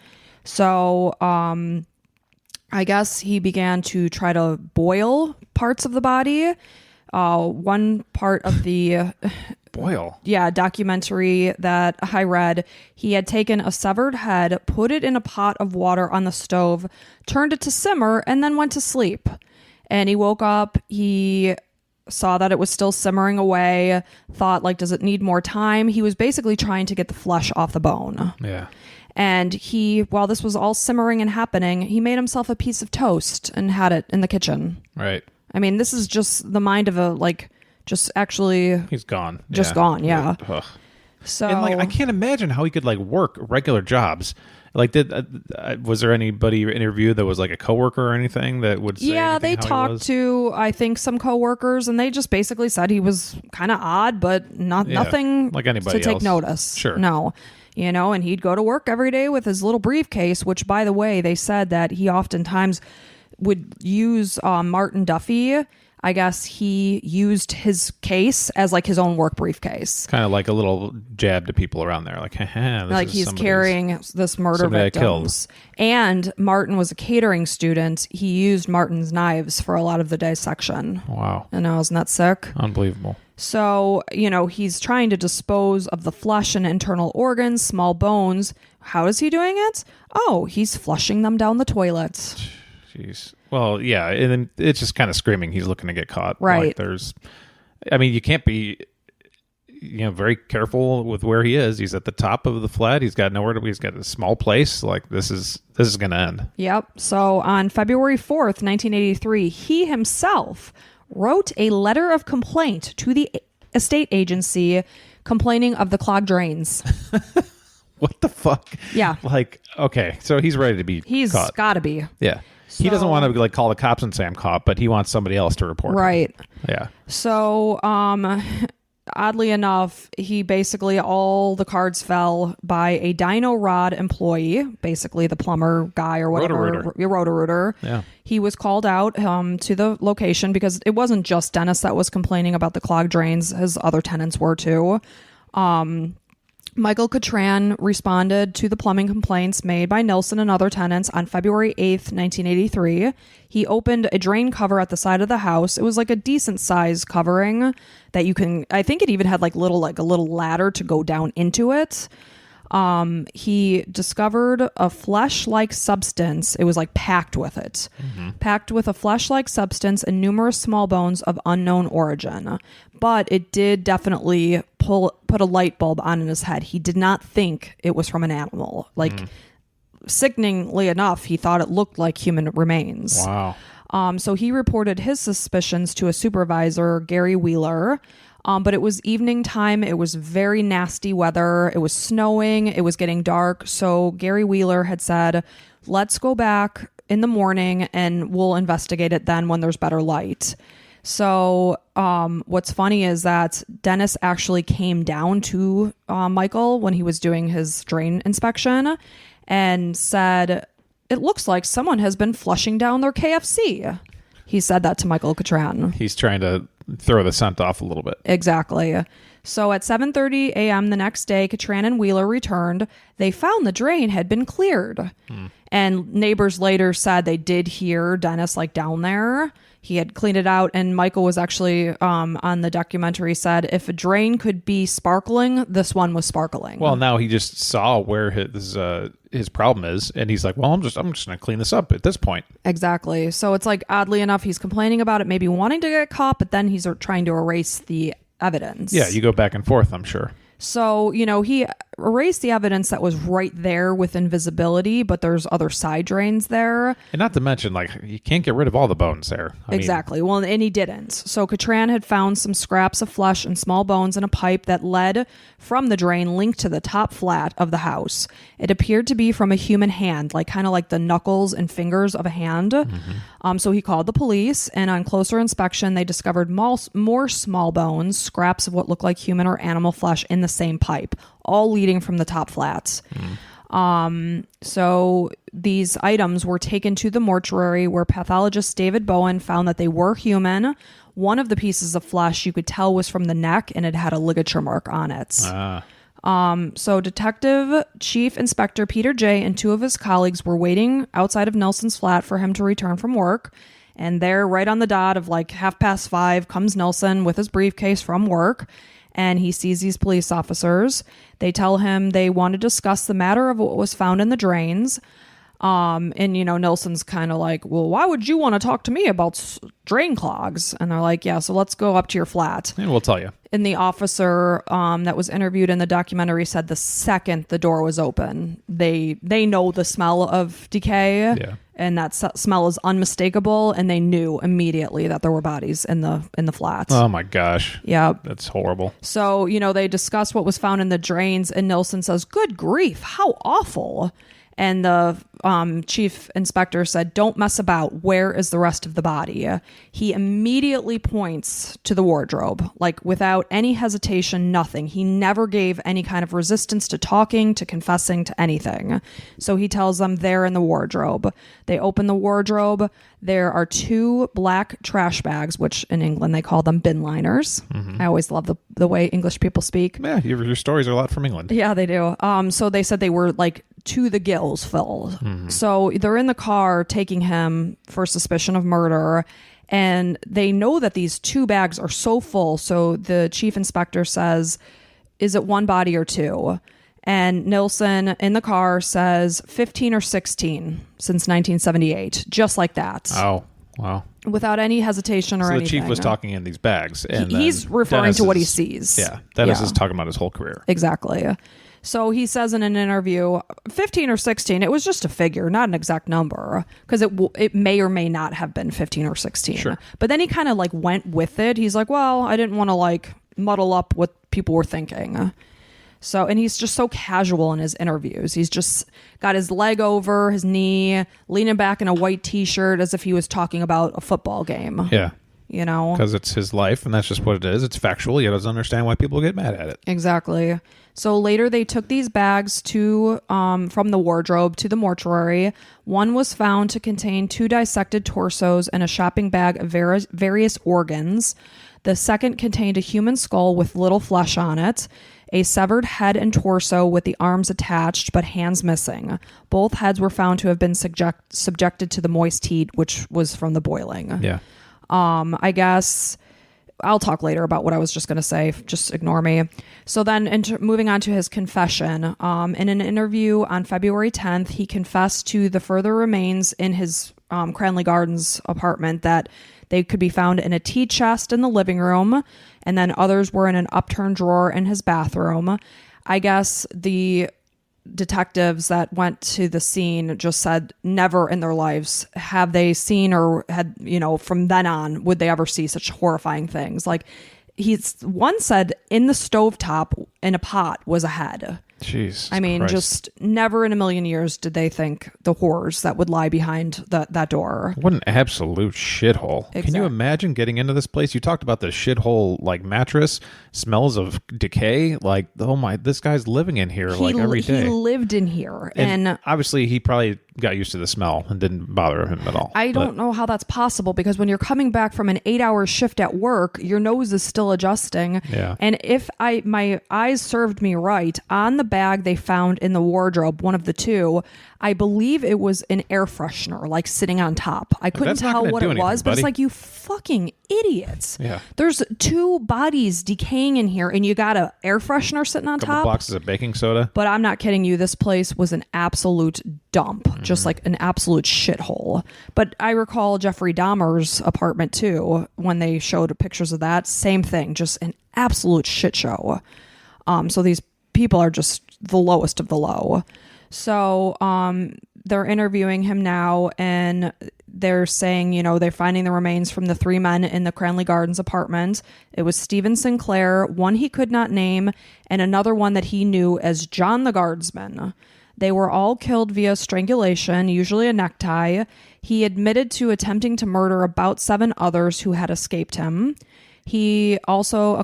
So, I guess he began to try to boil parts of the body. One part of the boil. Yeah, documentary that I read, he had taken a severed head, put it in a pot of water on the stove, turned it to simmer, and then went to sleep. And he woke up, he saw that it was still simmering away, thought, does it need more time? He was basically trying to get the flesh off the bone. Yeah. And while this was all simmering and happening, he made himself a piece of toast and had it in the kitchen. Right. I mean, this is just the mind of a, just actually... He's gone. Just gone, yeah. Ugh. So And like, I can't imagine how he could like work regular jobs. Like, was there anybody interviewed that was like a coworker or anything that would say? Yeah, they anything how he talked was? to, I think, some coworkers, and they just basically said he was kind of odd, but nothing like anybody to take else. notice. Sure. No. And he'd go to work every day with his little briefcase, which, by the way, they said that he oftentimes would use Martin Duffy. I guess he used his case as like his own work briefcase. Kind of like a little jab to people around there, like, haha, this Like is he's carrying this murder somebody I victims. And Martin was a catering student. He used Martin's knives for a lot of the dissection. Wow. And isn't that sick? Unbelievable. So, he's trying to dispose of the flesh and internal organs, small bones. How is he doing it? Oh, he's flushing them down the toilet. Jeez. Well, yeah, and then it's just kind of screaming he's looking to get caught. Right. Like you can't be, very careful with where he is. He's at the top of the flat. He's got nowhere to be. He's got a small place. Like, this is going to end. Yep. So on February 4th, 1983, he himself wrote a letter of complaint to the estate agency complaining of the clogged drains. What the fuck? Yeah. Like, okay, so he's ready to be He's caught. got to be. Yeah. He doesn't want to like call the cops and say I'm caught, but he wants somebody else to report him. Right. Yeah. So, oddly enough, all the cards fell by a Dino Rod employee, basically the plumber guy or whatever. Roto-Rooter. Yeah. He was called out to the location because it wasn't just Dennis that was complaining about the clogged drains. His other tenants were too. Michael Catran responded to the plumbing complaints made by Nilsen and other tenants on February 8th, 1983. He opened a drain cover at the side of the house. It was like a decent size covering that I think it even had like a little ladder to go down into it. He discovered a flesh-like substance. It was like packed with it. Mm-hmm. Packed with a flesh-like substance and numerous small bones of unknown origin. But it did definitely put a light bulb on in his head. He did not think it was from an animal. Sickeningly enough, he thought it looked like human remains. Wow. So he reported his suspicions to a supervisor, Gary Wheeler. But it was evening time. It was very nasty weather. It was snowing. It was getting dark. So Gary Wheeler had said, let's go back in the morning and we'll investigate it then when there's better light. So what's funny is that Dennis actually came down to Michael when he was doing his drain inspection and said, it looks like someone has been flushing down their KFC. He said that to Michael Catran. He's trying to throw the scent off a little bit. Exactly. So at 7:30 a.m. the next day, Catran and Wheeler returned. They found the drain had been cleared. And neighbors later said they did hear Dennis down there. He had cleaned it out, and Michael was actually on the documentary said if a drain could be sparkling, this one was sparkling. Well, now he just saw where his problem is, and he's like, well, I'm just going to clean this up at this point. Exactly. So it's oddly enough, he's complaining about it, maybe wanting to get caught, but then he's trying to erase the evidence. Yeah, you go back and forth, I'm sure. So, he erased the evidence that was right there with invisibility, but there's other side drains there. And not to mention, you can't get rid of all the bones there. Exactly. Well, and he didn't. So Catran had found some scraps of flesh and small bones in a pipe that led from the drain linked to the top flat of the house. It appeared to be from a human hand, kind of the knuckles and fingers of a hand. Mm-hmm. So he called the police, and on closer inspection, they discovered more small bones, scraps of what looked like human or animal flesh in the same pipe, all leading from the top flats. So these items were taken to the mortuary where pathologist David Bowen found that they were human. One of the pieces of flesh you could tell was from the neck, and it had a ligature mark on it. So Detective Chief Inspector Peter J. and two of his colleagues were waiting outside of Nelson's flat for him to return from work. And there, right on the dot of 5:30, comes Nilsen with his briefcase from work. And he sees these police officers. They tell him they want to discuss the matter of what was found in the drains. And, Nilsen's kind of like, well, why would you want to talk to me about drain clogs? And they're like, yeah, so let's go up to your flat. And we'll tell you. And the officer that was interviewed in the documentary said the second the door was open, they know the smell of decay. Yeah. And that smell is unmistakable. And they knew immediately that there were bodies in the flat. Oh, my gosh. Yeah. That's horrible. So, they discussed what was found in the drains. And Nilsen says, good grief, how awful. And the chief inspector said, don't mess about. Where is the rest of the body? He immediately points to the wardrobe, like without any hesitation, nothing. He never gave any kind of resistance to talking, to confessing, to anything. So he tells them they're in the wardrobe. They open the wardrobe. There are 2 black trash bags, which in England they call them bin liners. I always love the way English people speak. Yeah, your stories are a lot from England. Yeah, they do. So they said they were like to the gills full. So they're in the car taking him for suspicion of murder. And they know that these 2 bags are so full. So the chief inspector says, is it 1 body or 2? And Nilsen in the car says 15 or 16 since 1978, just like that. Oh, wow. Without any hesitation or so anything. the chief was talking in these bags. And he's referring Dennis to what he sees. Yeah. Dennis is talking about his whole career. Exactly. So he says in an interview, 15 or 16, it was just a figure, not an exact number, because it may or may not have been 15 or 16. Sure. But then he kind of like went with it. He's like, well, I didn't want to like muddle up what people were thinking. So, and he's just so casual in his interviews. He's just got his leg over his knee, leaning back in a white t-shirt as if he was talking about a football game. Yeah. Because it's his life and that's just what it is. It's factual. He doesn't understand why people get mad at it. Exactly. So later they took these bags from the wardrobe to the mortuary. One was found to contain 2 dissected torsos and a shopping bag of various organs. The second contained a human skull with little flesh on it, a severed head and torso with the arms attached but hands missing. Both heads were found to have been subjected to the moist heat, which was from the boiling. Yeah. I guess I'll talk later about what I was just going to say. Just ignore me. So then moving on to his confession. In an interview on February 10th, he confessed to the further remains in his Cranley Gardens apartment that they could be found in a tea chest in the living room, and then others were in an upturned drawer in his bathroom. I guess the detectives that went to the scene just said never in their lives have they seen or had, from then on, would they ever see such horrifying things. Like one said in the stovetop in a pot was a head. Jeez. I mean, Christ. just never in a million years did they think the horrors that would lie behind that door. What an absolute shithole. Exactly. Can you imagine getting into this place? You talked about the shithole like mattress, smells of decay. Like, oh my, this guy's living in here like every day. He lived in here. And obviously he probably got used to the smell and didn't bother him at all. I don't know how that's possible, because when you're coming back from an 8-hour shift at work, your nose is still adjusting. Yeah. And if my eyes served me right, on the bag they found in the wardrobe, one of the 2, I believe it was an air freshener, like sitting on top. I couldn't tell what it was, but it's like, you fucking idiots. Yeah. There's 2 bodies decaying in here, and you got an air freshener sitting on a couple top. boxes of baking soda. But I'm not kidding you. This place was an absolute dump, just like an absolute shithole. But I recall Jeffrey Dahmer's apartment too, when they showed pictures of that. Same thing, just an absolute shit show. So these people are just the lowest of the low. So they're interviewing him now, and they're saying, they're finding the remains from the 3 men in the Cranley Gardens apartment. It was Stephen Sinclair, one he could not name, and another one that he knew as John the Guardsman. They were all killed via strangulation, usually a necktie. He admitted to attempting to murder about 7 others who had escaped him. He also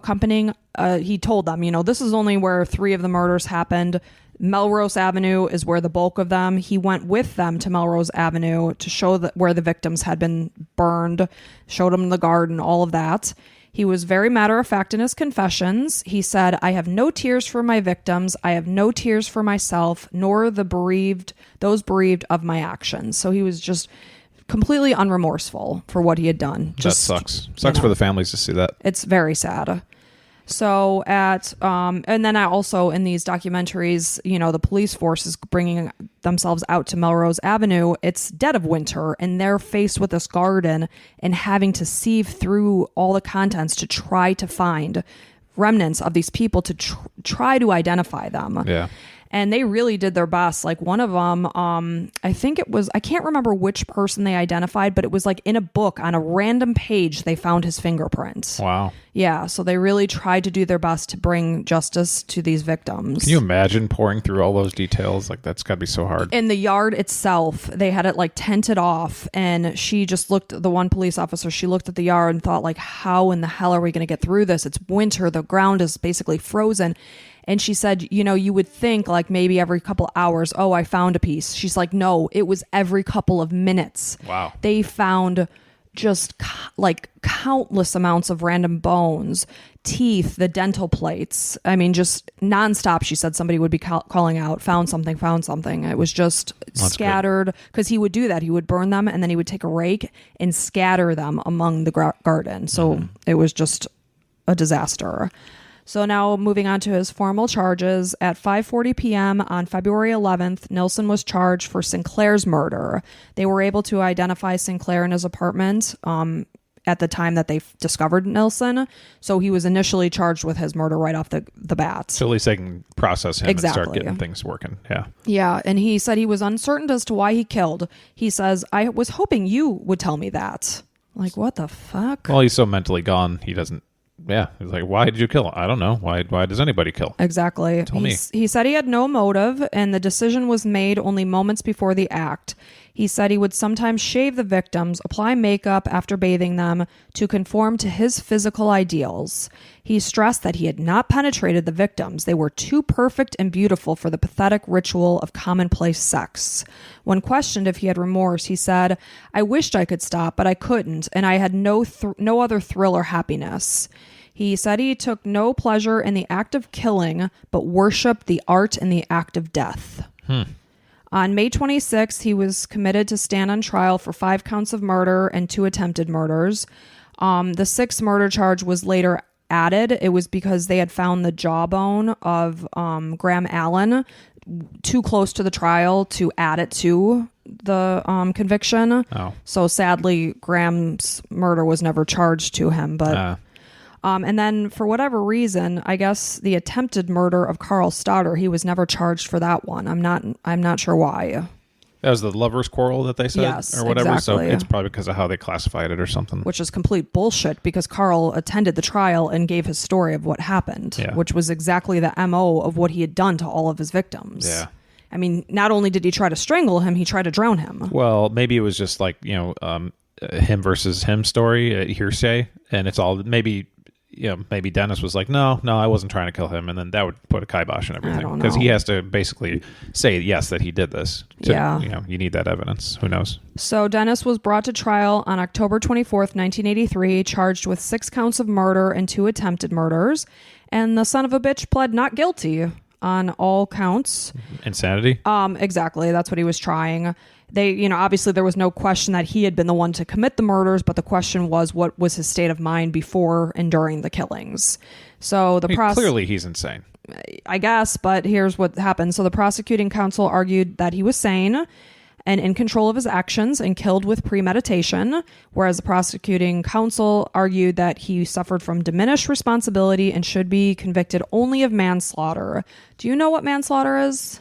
he told them, this is only where 3 of the murders happened. Melrose Avenue is where the bulk of them. He went with them to Melrose Avenue to show where the victims had been burned, showed them the garden, all of that. He was very matter-of-fact in his confessions. He said, I have no tears for my victims. I have no tears for myself, nor those bereaved of my actions. So he was just completely unremorseful for what he had done. That sucks. Sucks for the families to see that. It's very sad. So and then I also in these documentaries, the police force is bringing themselves out to Melrose Avenue. It's dead of winter and they're faced with this garden and having to sieve through all the contents to try to find remnants of these people to try to identify them. Yeah. And they really did their best. Like one of them, I can't remember which person they identified, but it was like in a book on a random page, they found his fingerprint. Wow. Yeah. So they really tried to do their best to bring justice to these victims. Can you imagine pouring through all those details? Like that's gotta be so hard. In the yard itself, they had it like tented off, and she just the one police officer, she looked at the yard and thought like, how in the hell are we going to get through this? It's winter. The ground is basically frozen. And she said, you would think like maybe every couple hours, oh, I found a piece. She's like, no, it was every couple of minutes. Wow. They found just like countless amounts of random bones, teeth, the dental plates. I mean, just nonstop. She said somebody would be calling out, found something, found something. It was just scattered because he would do that. He would burn them and then he would take a rake and scatter them among the garden. So it was just a disaster. So now moving on to his formal charges, at 5:40 p.m. on February 11th, Nilsen was charged for Sinclair's murder. They were able to identify Sinclair in his apartment at the time that they discovered Nilsen. So he was initially charged with his murder right off the bat. So at least they can process him Exactly. and start getting things working. Yeah. Yeah, and he said he was uncertain as to why he killed. He says, I was hoping you would tell me that. Like, what the fuck? Well, he's so mentally gone, he doesn't. Yeah, he's like, why did you kill? I don't know. Why does anybody kill? Exactly. Tell me. He said he had no motive, and the decision was made only moments before the act. He said he would sometimes shave the victims, apply makeup after bathing them to conform to his physical ideals. He stressed that he had not penetrated the victims. They were too perfect and beautiful for the pathetic ritual of commonplace sex. When questioned if he had remorse, he said, I wished I could stop, but I couldn't, and I had no other thrill or happiness. He said he took no pleasure in the act of killing, but worshipped the art and the act of death. On May 26th, he was committed to stand on trial for 5 counts of murder and 2 attempted murders. The 6th murder charge was later added. It was because they had found the jawbone of Graham Allen too close to the trial to add it to the conviction. Oh. So sadly, Graham's murder was never charged to him, but... and then for whatever reason, I guess the attempted murder of Carl Stodder, he was never charged for that one. I'm not sure why. That was the lovers' quarrel that they said? Yes, or whatever. exactly. So it's probably because of how they classified it or something. Which is complete bullshit because Carl attended the trial and gave his story of what happened, which was exactly the MO of what he had done to all of his victims. Yeah. I mean, not only did he try to strangle him, he tried to drown him. Well, maybe it was just like, him versus him story, hearsay. And it's all maybe Dennis was like, no, I wasn't trying to kill him. And then that would put a kibosh on everything. Because he has to basically say, yes, that he did this. You need that evidence. Who knows? So Dennis was brought to trial on October 24th, 1983, charged with 6 counts of murder and 2 attempted murders. And the son of a bitch pled not guilty on all counts. Insanity? Exactly. That's what he was trying. They, obviously there was no question that he had been the one to commit the murders, but the question was what was his state of mind before and during the killings. So clearly he's insane, I guess, but here's what happened. So the prosecuting counsel argued that he was sane and in control of his actions and killed with premeditation, whereas the prosecuting counsel argued that he suffered from diminished responsibility and should be convicted only of manslaughter. Do you know what manslaughter is?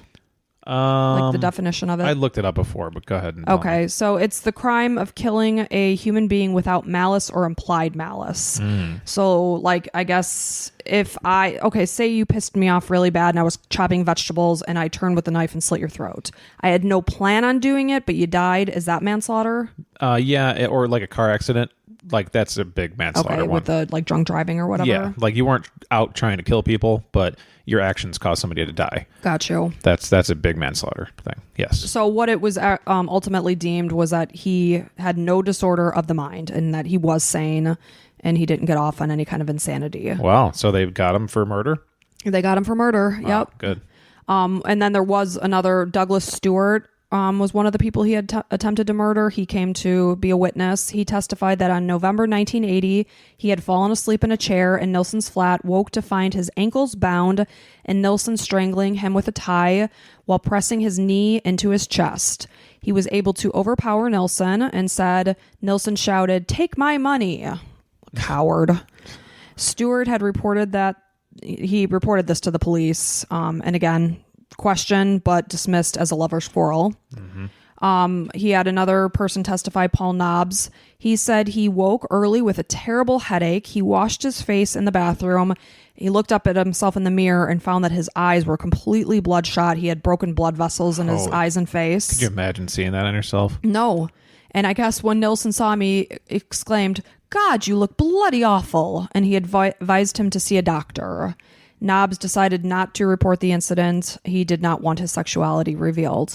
Like the definition of it? I looked it up before, but go ahead and tell me. So it's the crime of killing a human being without malice or implied malice. So like, I guess say you pissed me off really bad and I was chopping vegetables and I turned with the knife and slit your throat. I had no plan on doing it, but you died. Is that manslaughter? Yeah, or like a car accident. Like that's a big manslaughter one. With the like drunk driving or whatever. Yeah, like you weren't out trying to kill people, but your actions caused somebody to die. Got you. That's a big manslaughter thing. Yes. So what it was ultimately deemed was that he had no disorder of the mind and that he was sane and he didn't get off on any kind of insanity. Wow. So they got him for murder? They got him for murder. Wow, Yep. Good. And then there was another Douglas Stewart was one of the people he had attempted to murder. He came to be a witness. He testified that on November 1980, he had fallen asleep in a chair in Nilsen's flat, woke to find his ankles bound and Nilsen strangling him with a tie while pressing his knee into his chest. He was able to overpower Nilsen and said, Nilsen shouted, "Take my money." Coward. Stewart had reported this to the police, and again, questioned but dismissed as a lover's quarrel. He had another person testify, Paul Nobbs. He said he woke early with a terrible headache. He washed his face in the bathroom. He looked up at himself in the mirror and found that his eyes were completely bloodshot. He had broken blood vessels in his eyes and face. Could you imagine seeing that on yourself? No. And I guess when Nilsen saw me, exclaimed, "God, you look bloody awful." And he advised him to see a doctor. Nobbs decided not to report the incident. He did not want his sexuality revealed.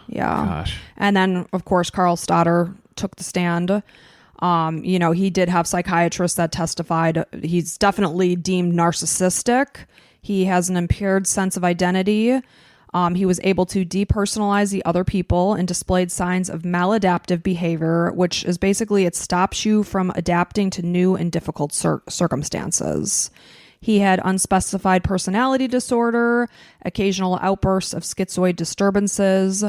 Yeah. Gosh. And then, of course, Carl Stoddard took the stand. He did have psychiatrists that testified. He's definitely deemed narcissistic. He has an impaired sense of identity. He was able to depersonalize the other people and displayed signs of maladaptive behavior, which is basically it stops you from adapting to new and difficult circumstances. He had unspecified personality disorder, occasional outbursts of schizoid disturbances.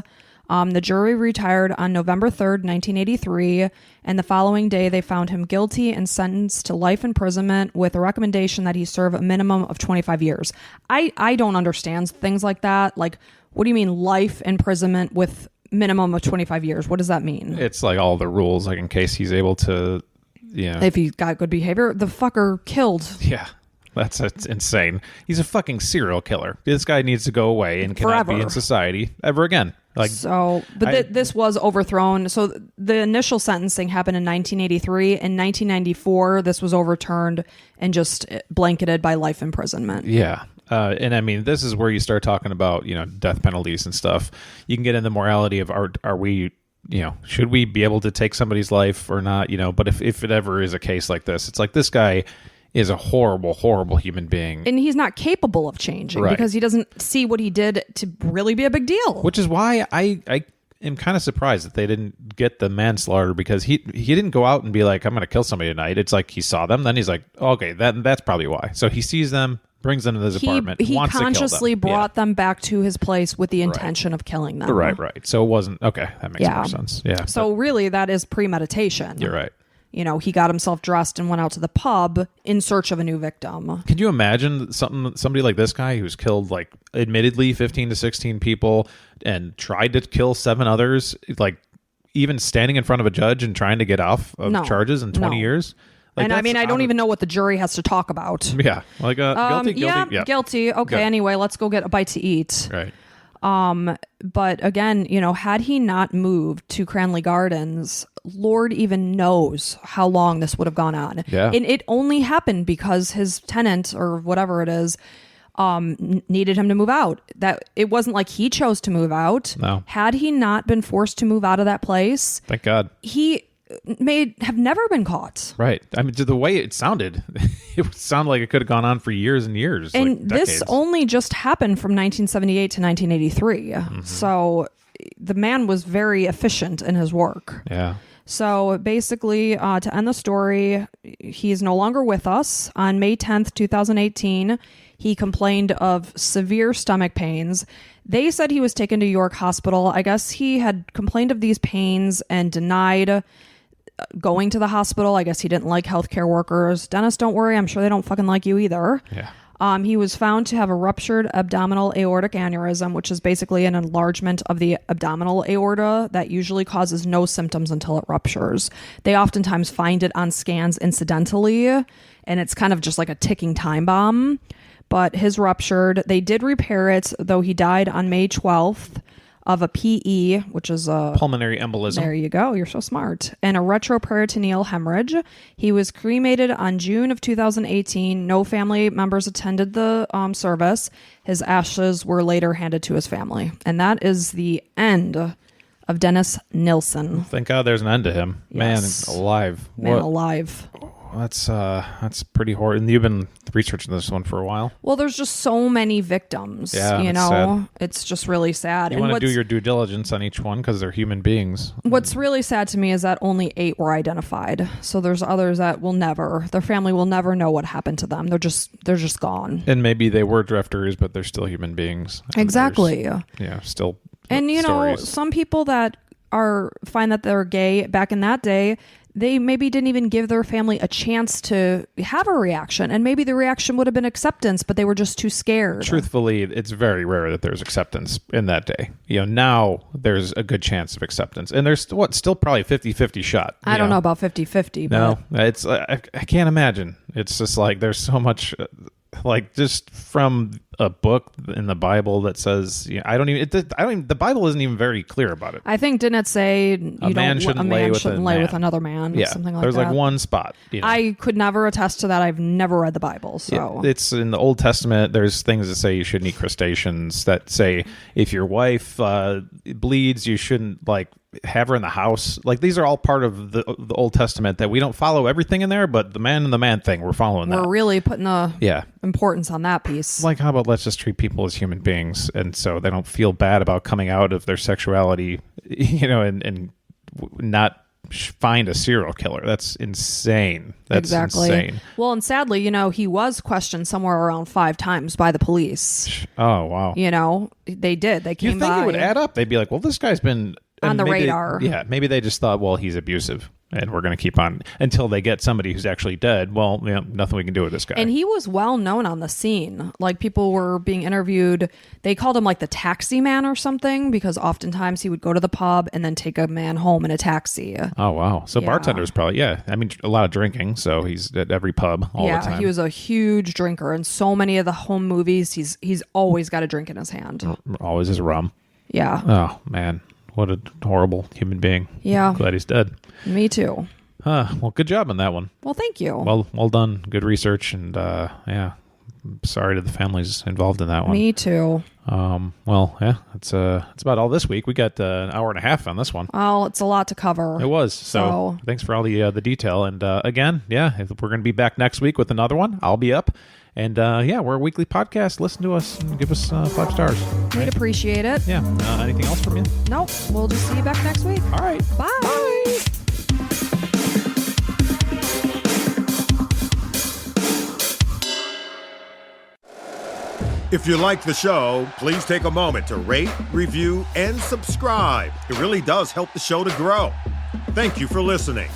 The jury retired on November 3rd, 1983, and the following day they found him guilty and sentenced to life imprisonment with a recommendation that he serve a minimum of 25 years. I don't understand things like that. Like, what do you mean life imprisonment with minimum of 25 years? What does that mean? It's like all the rules, like in case he's able to, If he's got good behavior, the fucker killed. Yeah. That's insane. He's a fucking serial killer. This guy needs to go away and cannot be in society ever again. This was overthrown. So the initial sentencing happened in 1983. In 1994, this was overturned and just blanketed by life imprisonment. Yeah. And I mean, this is where you start talking about, death penalties and stuff. You can get into morality of are we, should we be able to take somebody's life or not? But if it ever is a case like this, it's like this guy is a horrible, horrible human being. And he's not capable of changing because he doesn't see what he did to really be a big deal. Which is why I am kind of surprised that they didn't get the manslaughter, because he didn't go out and be like, I'm going to kill somebody tonight. It's like he saw them, then he's like, okay, that's probably why. So he sees them, brings them to his apartment, he wants consciously to kill them. brought them back to his place with the intention of killing them. Right. So it wasn't, okay, that makes more sense. Yeah. So really that is premeditation. You're right. He got himself dressed and went out to the pub in search of a new victim. Could you imagine somebody like this guy who's killed, like, admittedly 15 to 16 people and tried to kill 7 others, like, even standing in front of a judge and trying to get off of charges in 20 years? Like, and I mean, I don't even know what the jury has to talk about. Yeah. Like, guilty. Yeah, guilty. Okay, anyway, let's go get a bite to eat. Right. But again, had he not moved to Cranley Gardens, Lord even knows how long this would have gone on. Yeah. And it only happened because his tenant or whatever it is, needed him to move out. That it wasn't like he chose to move out. No. Had he not been forced to move out of that place, thank God, he may have never been caught. Right. I mean, the way it sounded, it sounded like it could have gone on for years and years. And like this decades. only just happened from 1978 to 1983. Mm-hmm. So the man was very efficient in his work. Yeah. So basically, to end the story, he's no longer with us. On May 10th, 2018, he complained of severe stomach pains. They said he was taken to York Hospital. I guess he had complained of these pains and denied going to the hospital. I guess he didn't like healthcare workers. Dennis, don't worry. I'm sure they don't fucking like you either. Yeah. He was found to have a ruptured abdominal aortic aneurysm, which is basically an enlargement of the abdominal aorta that usually causes no symptoms until it ruptures. They oftentimes find it on scans incidentally, and it's kind of just like a ticking time bomb. But his ruptured. They did repair it, though he died on May 12th of a PE, which is a pulmonary embolism. There you go. You're so smart. And a retroperitoneal hemorrhage. He was cremated on June of 2018. No family members attended the service. His ashes were later handed to his family. And that is the end of Dennis Nilsen. Thank God there's an end to him. Yes. Man alive. Man alive. that's pretty horrible. And you've been researching this one for a while. Well, there's just so many victims. Yeah, you it's know, sad. it's just really sad. You want to do your due diligence on each one because they're human beings. What's really sad to me is that only 8 were identified. So there's others that their family will never know what happened to them. They're just gone. And maybe they were drifters, but they're still human beings. And Exactly. Still. And stories. some people that find that they're gay back in that day, they maybe didn't even give their family a chance to have a reaction. And maybe the reaction would have been acceptance, but they were just too scared. Truthfully, it's very rare that there's acceptance in that day. Now there's a good chance of acceptance. And there's still probably 50-50 shot. I don't know about 50-50. No, it's I can't imagine. It's just like there's so much just from a book in the Bible that says, the Bible isn't even very clear about it. I think, didn't it say a man shouldn't lay with another man? Yeah, something like there's that. like one spot. I could never attest to that. I've never read the Bible, so it's in the Old Testament. There's things that say you shouldn't eat crustaceans. That say if your wife bleeds, you shouldn't have her in the house. These are all part of the Old Testament that we don't follow everything in there, but the man and the man thing, we're following that. We're really putting the importance on that piece. How about let's just treat people as human beings, and so they don't feel bad about coming out of their sexuality, and not find a serial killer. That's insane. That's exactly insane. Well, and sadly, he was questioned somewhere around 5 times by the police. Oh, wow. They did. They came You think by. it would add up? They'd be like, well, this guy's been on the radar. Maybe they just thought, well, he's abusive, and we're going to keep on until they get somebody who's actually dead. Well, nothing we can do with this guy. And he was well known on the scene. People were being interviewed. They called him the taxi man or something, because oftentimes he would go to the pub and then take a man home in a taxi. Oh, wow. So Yeah. bartenders probably, a lot of drinking. So he's at every pub all the time. Yeah, he was a huge drinker. In so many of the home movies, he's always got a drink in his hand. Always is rum. Yeah. Oh, man. What a horrible human being. Yeah. Glad he's dead. Me too. Well, good job on that one. Well, thank you. Well done. Good research. And sorry to the families involved in that one. Me too. It's about all this week. We got an hour and a half on this one. Well, it's a lot to cover. It was. So thanks for all the detail. And again, if we're going to be back next week with another one, I'll be up. And we're a weekly podcast. Listen to us and give us 5 stars. We'd appreciate it. Yeah. Anything else from you? Nope. We'll just see you back next week. All right. Bye. Bye. If you like the show, please take a moment to rate, review, and subscribe. It really does help the show to grow. Thank you for listening.